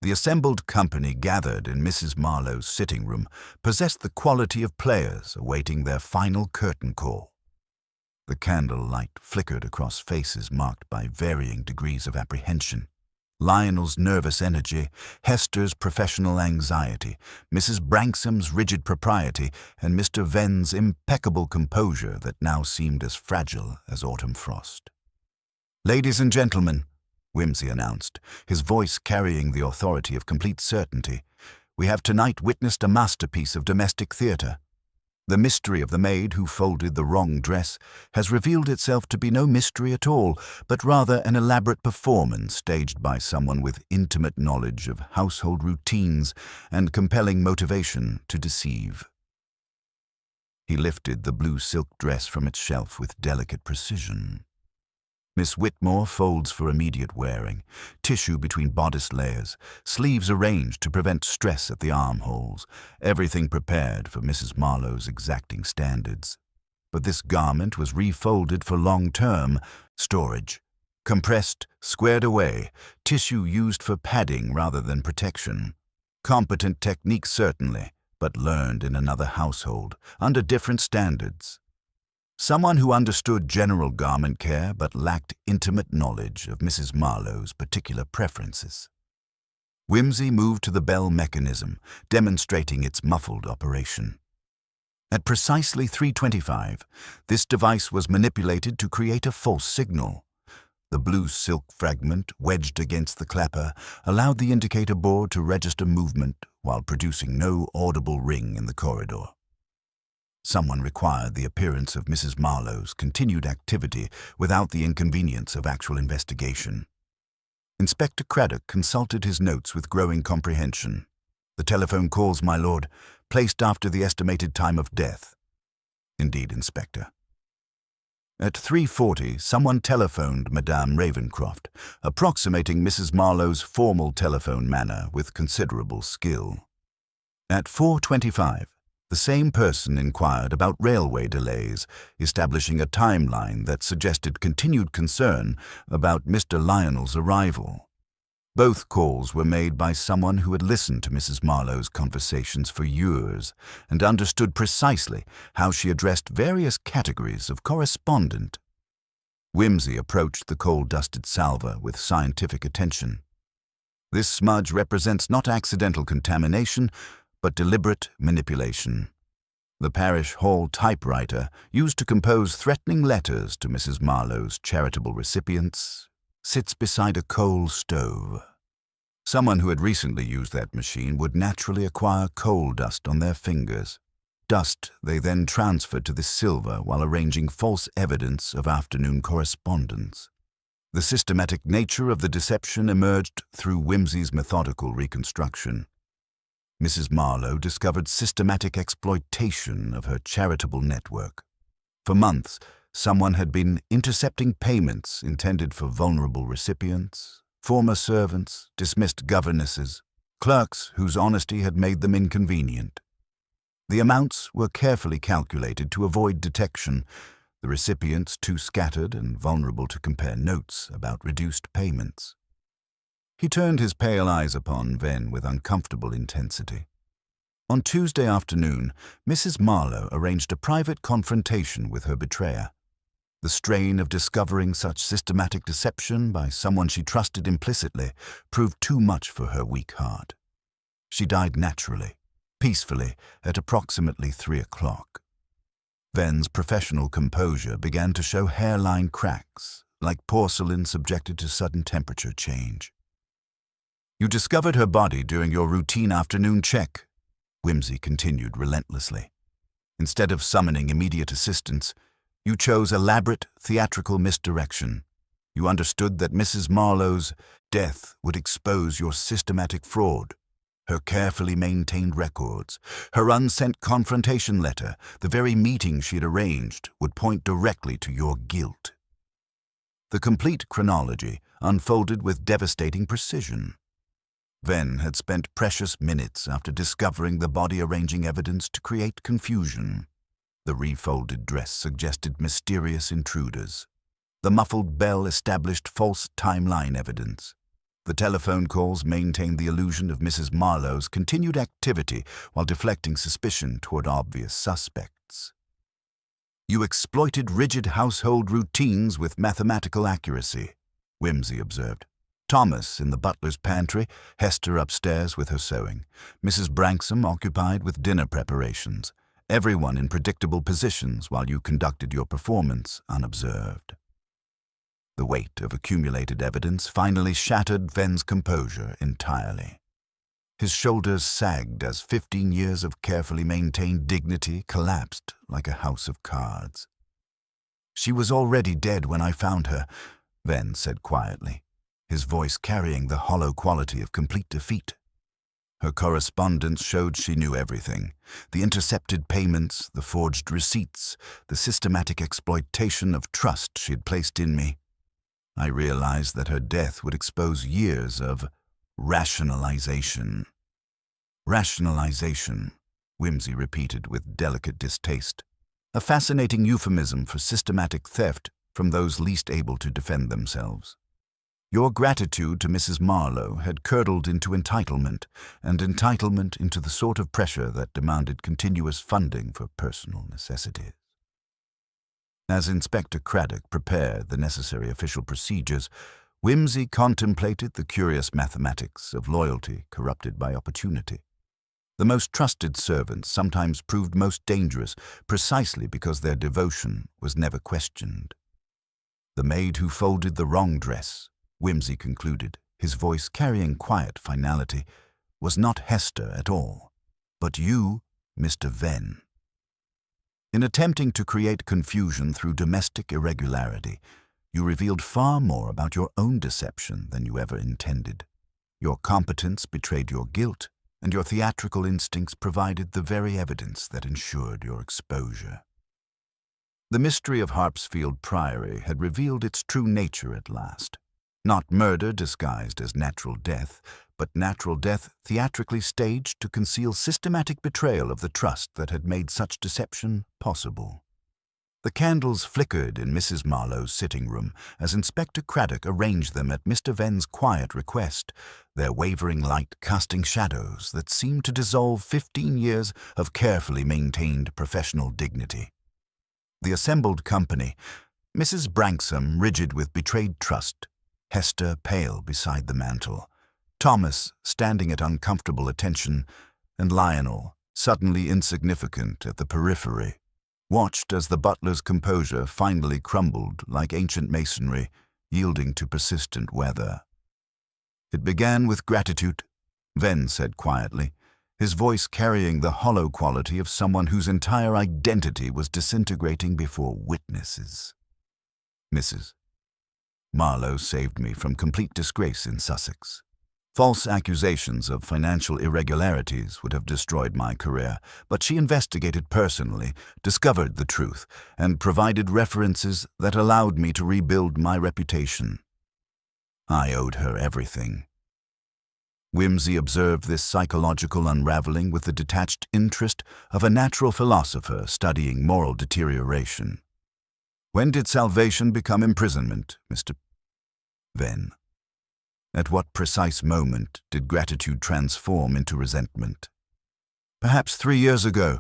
S1: The assembled company gathered in Mrs. Marlowe's sitting room possessed the quality of players awaiting their final curtain call. The candlelight flickered across faces marked by varying degrees of apprehension. Lionel's nervous energy, Hester's professional anxiety, Mrs. Branksom's rigid propriety, and Mr. Ven's impeccable composure that now seemed as fragile as autumn frost. "Ladies and gentlemen," Wimsey announced, his voice carrying the authority of complete certainty, "we have tonight witnessed a masterpiece of domestic theatre. The mystery of the maid who folded the wrong dress has revealed itself to be no mystery at all, but rather an elaborate performance staged by someone with intimate knowledge of household routines and compelling motivation to deceive." He lifted the blue silk dress from its shelf with delicate precision. Miss Whitmore folds for immediate wearing, tissue between bodice layers, sleeves arranged to prevent stress at the armholes, everything prepared for Mrs. Marlowe's exacting standards. But this garment was refolded for long-term storage, compressed, squared away, tissue used for padding rather than protection. Competent technique certainly, but learned in another household, under different standards. Someone who understood general garment care but lacked intimate knowledge of Mrs. Marlowe's particular preferences. Wimsey moved to the bell mechanism, demonstrating its muffled operation. At precisely 3:25, this device was manipulated to create a false signal. The blue silk fragment, wedged against the clapper, allowed the indicator board to register movement while producing no audible ring in the corridor. Someone required the appearance of Mrs. Marlowe's continued activity without the inconvenience of actual investigation. Inspector Craddock consulted his notes with growing comprehension. "The telephone calls, my lord, placed after the estimated time of death." "Indeed, Inspector." At 3:40, someone telephoned Madame Ravencroft, approximating Mrs. Marlowe's formal telephone manner with considerable skill. At 4:25, the same person inquired about railway delays, establishing a timeline that suggested continued concern about Mr. Lionel's arrival. Both calls were made by someone who had listened to Mrs. Marlowe's conversations for years and understood precisely how she addressed various categories of correspondent. Wimsey approached the coal-dusted salver with scientific attention. "This smudge represents not accidental contamination, but deliberate manipulation. The parish hall typewriter, used to compose threatening letters to Mrs. Marlowe's charitable recipients, sits beside a coal stove. Someone who had recently used that machine would naturally acquire coal dust on their fingers. Dust they then transferred to the silver while arranging false evidence of afternoon correspondence. The systematic nature of the deception emerged through Wimsey's methodical reconstruction. Mrs. Marlowe discovered systematic exploitation of her charitable network. For months, someone had been intercepting payments intended for vulnerable recipients, former servants, dismissed governesses, clerks whose honesty had made them inconvenient. The amounts were carefully calculated to avoid detection, the recipients too scattered and vulnerable to compare notes about reduced payments. He turned his pale eyes upon Ven with uncomfortable intensity. On Tuesday afternoon, Mrs. Marlowe arranged a private confrontation with her betrayer. The strain of discovering such systematic deception by someone she trusted implicitly proved too much for her weak heart. She died naturally, peacefully, at approximately 3 o'clock. Ven's professional composure began to show hairline cracks, like porcelain subjected to sudden temperature change. "You discovered her body during your routine afternoon check," Whimsy continued relentlessly. "Instead of summoning immediate assistance, you chose elaborate theatrical misdirection. You understood that Mrs. Marlowe's death would expose your systematic fraud. Her carefully maintained records, her unsent confrontation letter, the very meeting she had arranged, would point directly to your guilt." The complete chronology unfolded with devastating precision. Ven had spent precious minutes after discovering the body-arranging evidence to create confusion. The refolded dress suggested mysterious intruders. The muffled bell established false timeline evidence. The telephone calls maintained the illusion of Mrs. Marlowe's continued activity while deflecting suspicion toward obvious suspects. "You exploited rigid household routines with mathematical accuracy," Whimsy observed. "Thomas in the butler's pantry, Hester upstairs with her sewing, Mrs. Branksome occupied with dinner preparations, everyone in predictable positions while you conducted your performance unobserved." The weight of accumulated evidence finally shattered Ven's composure entirely. His shoulders sagged as 15 years of carefully maintained dignity collapsed like a house of cards. "She was already dead when I found her," Ven said quietly, his voice carrying the hollow quality of complete defeat. Her correspondence showed she knew everything: the intercepted payments, the forged receipts, the systematic exploitation of trust she had placed in me. I realized that her death would expose years of rationalization. "Rationalization," Whimsy repeated with delicate distaste, a fascinating euphemism for systematic theft from those least able to defend themselves. "Your gratitude to Mrs. Marlowe had curdled into entitlement, and entitlement into the sort of pressure that demanded continuous funding for personal necessities." As Inspector Craddock prepared the necessary official procedures, Whimsy contemplated the curious mathematics of loyalty corrupted by opportunity. The most trusted servants sometimes proved most dangerous precisely because their devotion was never questioned. "The maid who folded the wrong dress," Whimsy concluded, his voice carrying quiet finality, "was not Hester at all, but you, Mr. Ven. In attempting to create confusion through domestic irregularity, you revealed far more about your own deception than you ever intended. Your competence betrayed your guilt, and your theatrical instincts provided the very evidence that ensured your exposure." The mystery of Harpsfield Priory had revealed its true nature at last. Not murder disguised as natural death, but natural death theatrically staged to conceal systematic betrayal of the trust that had made such deception possible. The candles flickered in Mrs. Marlowe's sitting room as Inspector Craddock arranged them at Mr. Ven's quiet request, their wavering light casting shadows that seemed to dissolve 15 years of carefully maintained professional dignity. The assembled company, Mrs. Branksome rigid with betrayed trust, Hester pale beside the mantel, Thomas standing at uncomfortable attention, and Lionel, suddenly insignificant at the periphery, watched as the butler's composure finally crumbled like ancient masonry, yielding to persistent weather. "It began with gratitude," Ven said quietly, his voice carrying the hollow quality of someone whose entire identity was disintegrating before witnesses. "Mrs. Marlowe saved me from complete disgrace in Sussex. False accusations of financial irregularities would have destroyed my career, but she investigated personally, discovered the truth, and provided references that allowed me to rebuild my reputation. I owed her everything." Whimsy observed this psychological unraveling with the detached interest of a natural philosopher studying moral deterioration. "When did salvation become imprisonment, Mr. Ven? At what precise moment did gratitude transform into resentment?" Perhaps 3 years ago,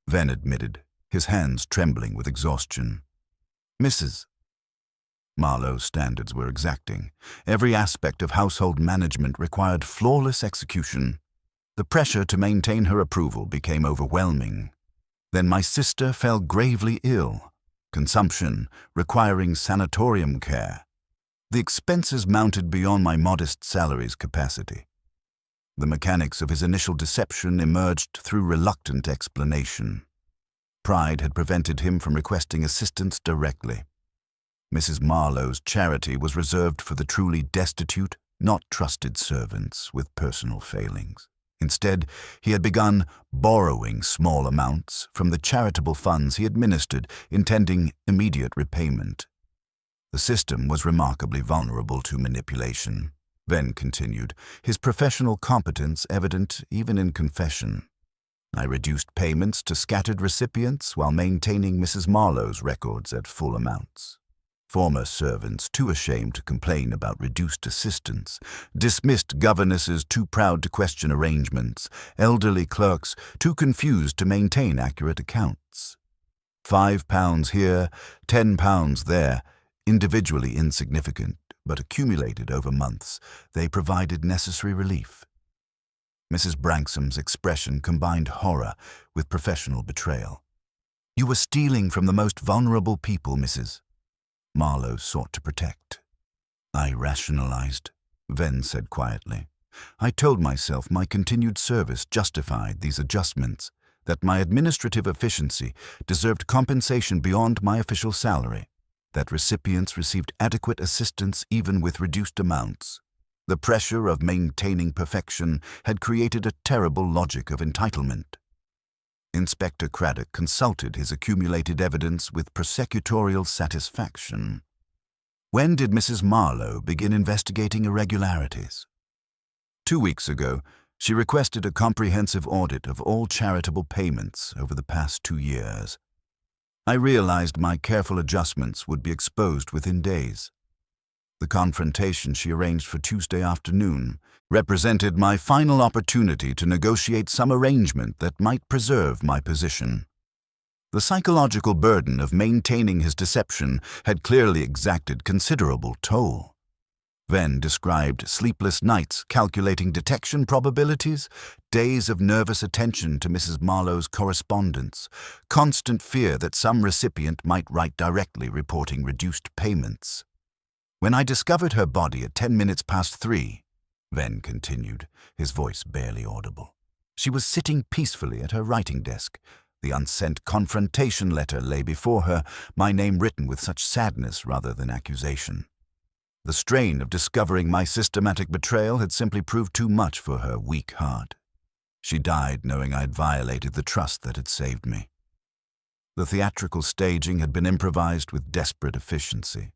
S1: Venn admitted, his hands trembling with exhaustion. Mrs. Marlowe's standards were exacting. Every aspect of household management required flawless execution. The pressure to maintain her approval became overwhelming. Then my sister fell gravely ill, consumption requiring sanatorium care. The expenses mounted beyond my modest salary's capacity. The mechanics of his initial deception emerged through reluctant explanation. Pride had prevented him from requesting assistance directly. Mrs. Marlowe's charity was reserved for the truly destitute, not trusted servants with personal failings. Instead, he had begun borrowing small amounts from the charitable funds he administered, intending immediate repayment. The system was remarkably vulnerable to manipulation. Venn continued, his professional competence evident even in confession. I reduced payments to scattered recipients while maintaining Mrs. Marlowe's records at full amounts. Former servants, too ashamed to complain about reduced assistance, dismissed governesses too proud to question arrangements, elderly clerks too confused to maintain accurate accounts. £5 here, £10 there, individually insignificant, but accumulated over months, they provided necessary relief. Mrs. Branksom's expression combined horror with professional betrayal. You were stealing from the most vulnerable people, Mrs. Marlowe sought to protect. I rationalized, Venn said quietly. I told myself my continued service justified these adjustments, that my administrative efficiency deserved compensation beyond my official salary, that recipients received adequate assistance even with reduced amounts. The pressure of maintaining perfection had created a terrible logic of entitlement. Inspector Craddock consulted his accumulated evidence with prosecutorial satisfaction. When did Mrs. Marlowe begin investigating irregularities? 2 weeks ago, she requested a comprehensive audit of all charitable payments over the past 2 years. I realized my careful adjustments would be exposed within days. The confrontation she arranged for Tuesday afternoon represented my final opportunity to negotiate some arrangement that might preserve my position. The psychological burden of maintaining his deception had clearly exacted considerable toll. Venn described sleepless nights calculating detection probabilities, days of nervous attention to Mrs. Marlowe's correspondence, constant fear that some recipient might write directly reporting reduced payments. When I discovered her body at 3:10, Venn continued, his voice barely audible, she was sitting peacefully at her writing desk. The unsent confrontation letter lay before her, my name written with such sadness rather than accusation. The strain of discovering my systematic betrayal had simply proved too much for her weak heart. She died knowing I had violated the trust that had saved me. The theatrical staging had been improvised with desperate efficiency.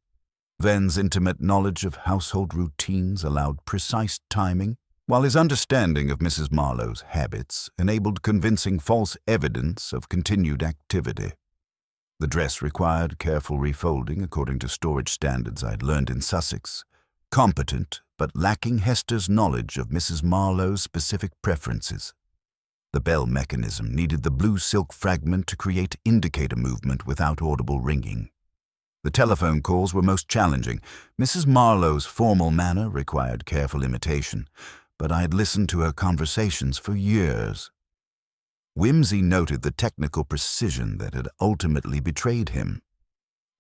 S1: Venn's intimate knowledge of household routines allowed precise timing, while his understanding of Mrs. Marlowe's habits enabled convincing false evidence of continued activity. The dress required careful refolding according to storage standards I had learned in Sussex, competent but lacking Hester's knowledge of Mrs. Marlowe's specific preferences. The bell mechanism needed the blue silk fragment to create indicator movement without audible ringing. The telephone calls were most challenging. Mrs. Marlowe's formal manner required careful imitation, but I had listened to her conversations for years. Whimsy noted the technical precision that had ultimately betrayed him.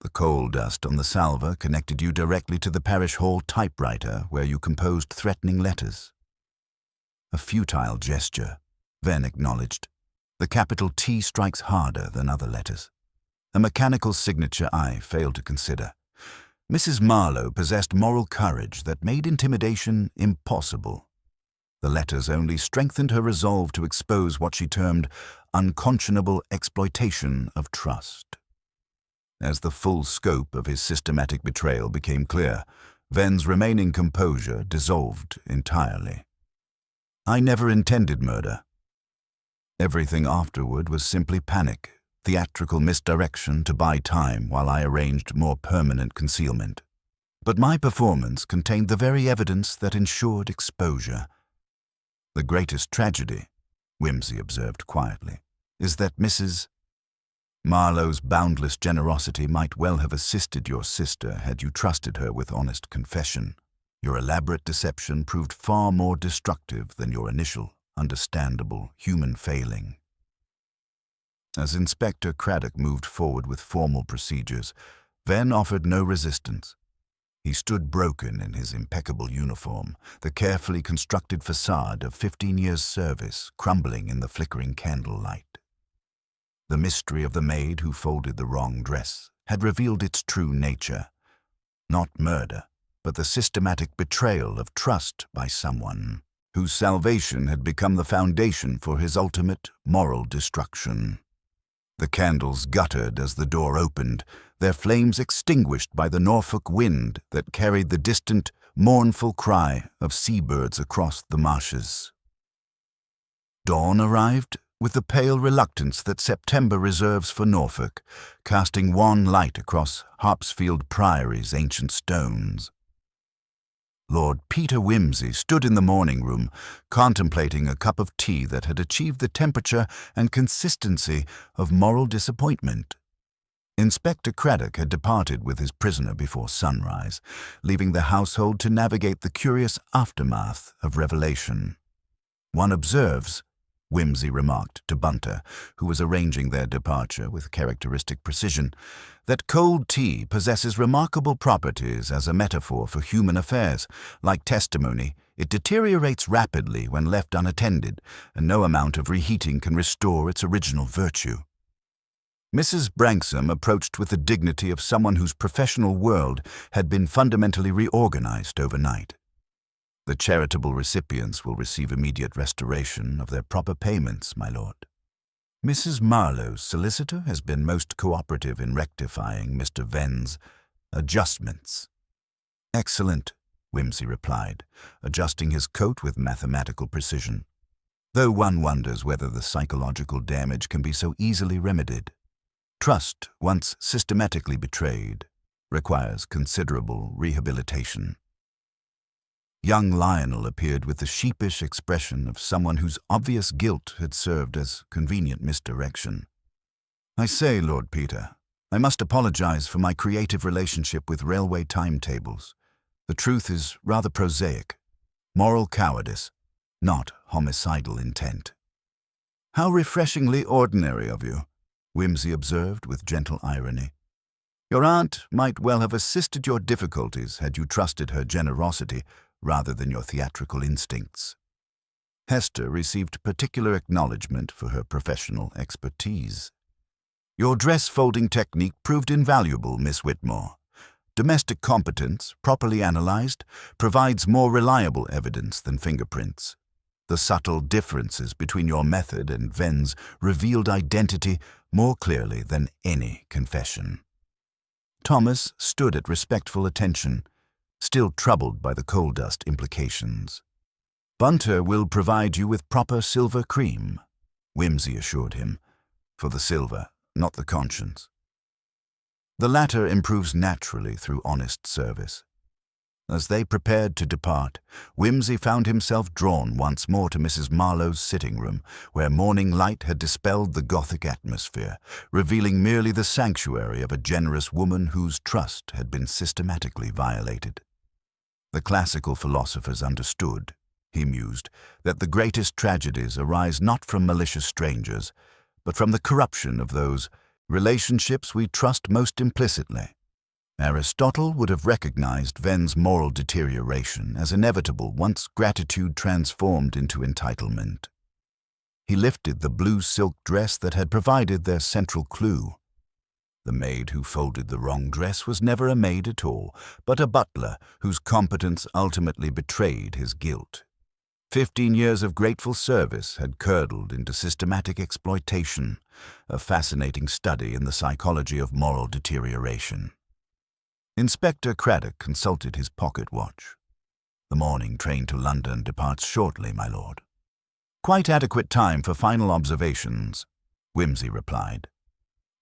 S1: The coal dust on the salver connected you directly to the parish hall typewriter where you composed threatening letters. A futile gesture, Venn acknowledged. The capital T strikes harder than other letters. A mechanical signature I failed to consider. Mrs. Marlowe possessed moral courage that made intimidation impossible. The letters only strengthened her resolve to expose what she termed unconscionable exploitation of trust. As the full scope of his systematic betrayal became clear, Venn's remaining composure dissolved entirely. I never intended murder. Everything afterward was simply panic. Theatrical misdirection to buy time while I arranged more permanent concealment. But my performance contained the very evidence that ensured exposure. The greatest tragedy Whimsy observed quietly, is that Mrs. Marlowe's boundless generosity might well have assisted your sister had you trusted her with honest confession. Your elaborate deception proved far more destructive than your initial, understandable human failing. As Inspector Craddock moved forward with formal procedures, Venn offered no resistance. He stood broken in his impeccable uniform, the carefully constructed facade of 15 years' service crumbling in the flickering candlelight. The mystery of the maid who folded the wrong dress had revealed its true nature. Not murder, but the systematic betrayal of trust by someone whose salvation had become the foundation for his ultimate moral destruction. The candles guttered as the door opened, their flames extinguished by the Norfolk wind that carried the distant, mournful cry of seabirds across the marshes. Dawn arrived with the pale reluctance that September reserves for Norfolk, casting wan light across Harpsfield Priory's ancient stones. Lord Peter Wimsey stood in the morning-room, contemplating a cup of tea that had achieved the temperature and consistency of moral disappointment. Inspector Craddock had departed with his prisoner before sunrise, leaving the household to navigate the curious aftermath of revelation. One observes, Wimsey remarked to Bunter, who was arranging their departure with characteristic precision, that cold tea possesses remarkable properties as a metaphor for human affairs. Like testimony, it deteriorates rapidly when left unattended, and no amount of reheating can restore its original virtue. Mrs. Branksome approached with the dignity of someone whose professional world had been fundamentally reorganized overnight. The charitable recipients will receive immediate restoration of their proper payments, my lord. Mrs. Marlowe's solicitor has been most cooperative in rectifying Mr. Venn's adjustments. Excellent, Wimsey replied, adjusting his coat with mathematical precision, though one wonders whether the psychological damage can be so easily remedied. Trust, once systematically betrayed, requires considerable rehabilitation. Young Lionel appeared with the sheepish expression of someone whose obvious guilt had served as convenient misdirection. I say, Lord Peter, I must apologize for my creative relationship with railway timetables. The truth is rather prosaic. Moral cowardice, not homicidal intent. How refreshingly ordinary of you, Wimsey observed with gentle irony. Your aunt might well have assisted your difficulties had you trusted her generosity rather than your theatrical instincts. Hester received particular acknowledgment for her professional expertise. Your dress-folding technique proved invaluable, Miss Whitmore. Domestic competence, properly analyzed, provides more reliable evidence than fingerprints. The subtle differences between your method and Venn's revealed identity more clearly than any confession. Thomas stood at respectful attention, still troubled by the coal dust implications. Bunter will provide you with proper silver cream, Wimsey assured him, for the silver, not the conscience. The latter improves naturally through honest service. As they prepared to depart, Wimsey found himself drawn once more to Mrs. Marlowe's sitting room, where morning light had dispelled the Gothic atmosphere, revealing merely the sanctuary of a generous woman whose trust had been systematically violated. The classical philosophers understood, he mused, that the greatest tragedies arise not from malicious strangers, but from the corruption of those relationships we trust most implicitly. Aristotle would have recognized Venn's moral deterioration as inevitable once gratitude transformed into entitlement. He lifted the blue silk dress that had provided their central clue. The maid who folded the wrong dress was never a maid at all, but a butler whose competence ultimately betrayed his guilt. 15 years of grateful service had curdled into systematic exploitation, a fascinating study in the psychology of moral deterioration. Inspector Craddock consulted his pocket watch. The morning train to London departs shortly, my lord. Quite adequate time for final observations, Wimsey replied.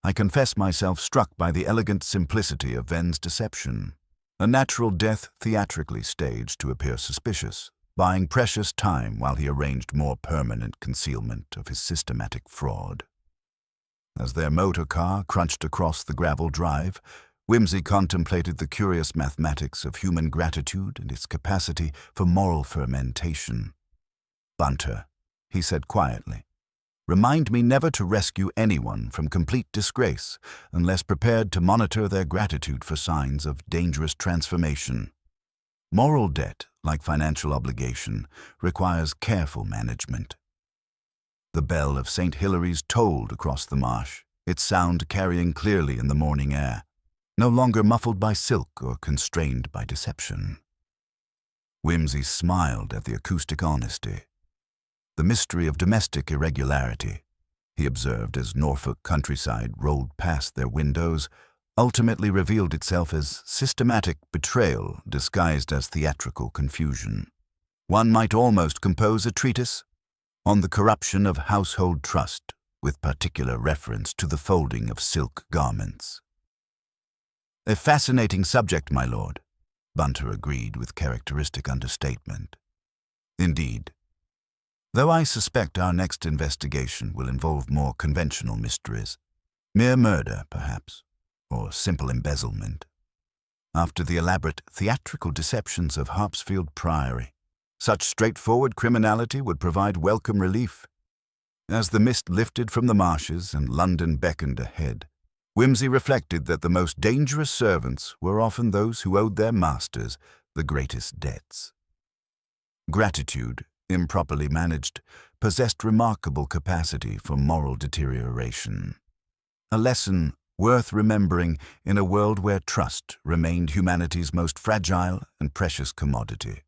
S1: I confess myself struck by the elegant simplicity of Venn's deception, a natural death theatrically staged to appear suspicious. buying precious time while he arranged more permanent concealment of his systematic fraud. As their motor car crunched across the gravel drive, Whimsy contemplated the curious mathematics of human gratitude and its capacity for moral fermentation. "Bunter," he said quietly, "remind me never to rescue anyone from complete disgrace unless prepared to monitor their gratitude for signs of dangerous transformation. Moral debt, like financial obligation, requires careful management." The bell of St. Hilary's tolled across the marsh, its sound carrying clearly in the morning air, no longer muffled by silk or constrained by deception. Whimsy smiled at the acoustic honesty. The mystery of domestic irregularity, he observed as Norfolk countryside rolled past their windows, ultimately revealed itself as systematic betrayal disguised as theatrical confusion. One might almost compose a treatise on the corruption of household trust, with particular reference to the folding of silk garments. "A fascinating subject, my lord," Bunter agreed with characteristic understatement. "Indeed. Though I suspect our next investigation will involve more conventional mysteries. Mere murder, perhaps, or simple embezzlement. After the elaborate theatrical deceptions of Harpsfield Priory, such straightforward criminality would provide welcome relief." As the mist lifted from the marshes and London beckoned ahead, Whimsy reflected that the most dangerous servants were often those who owed their masters the greatest debts. Gratitude, improperly managed, possessed remarkable capacity for moral deterioration. A lesson worth remembering in a world where trust remained humanity's most fragile and precious commodity.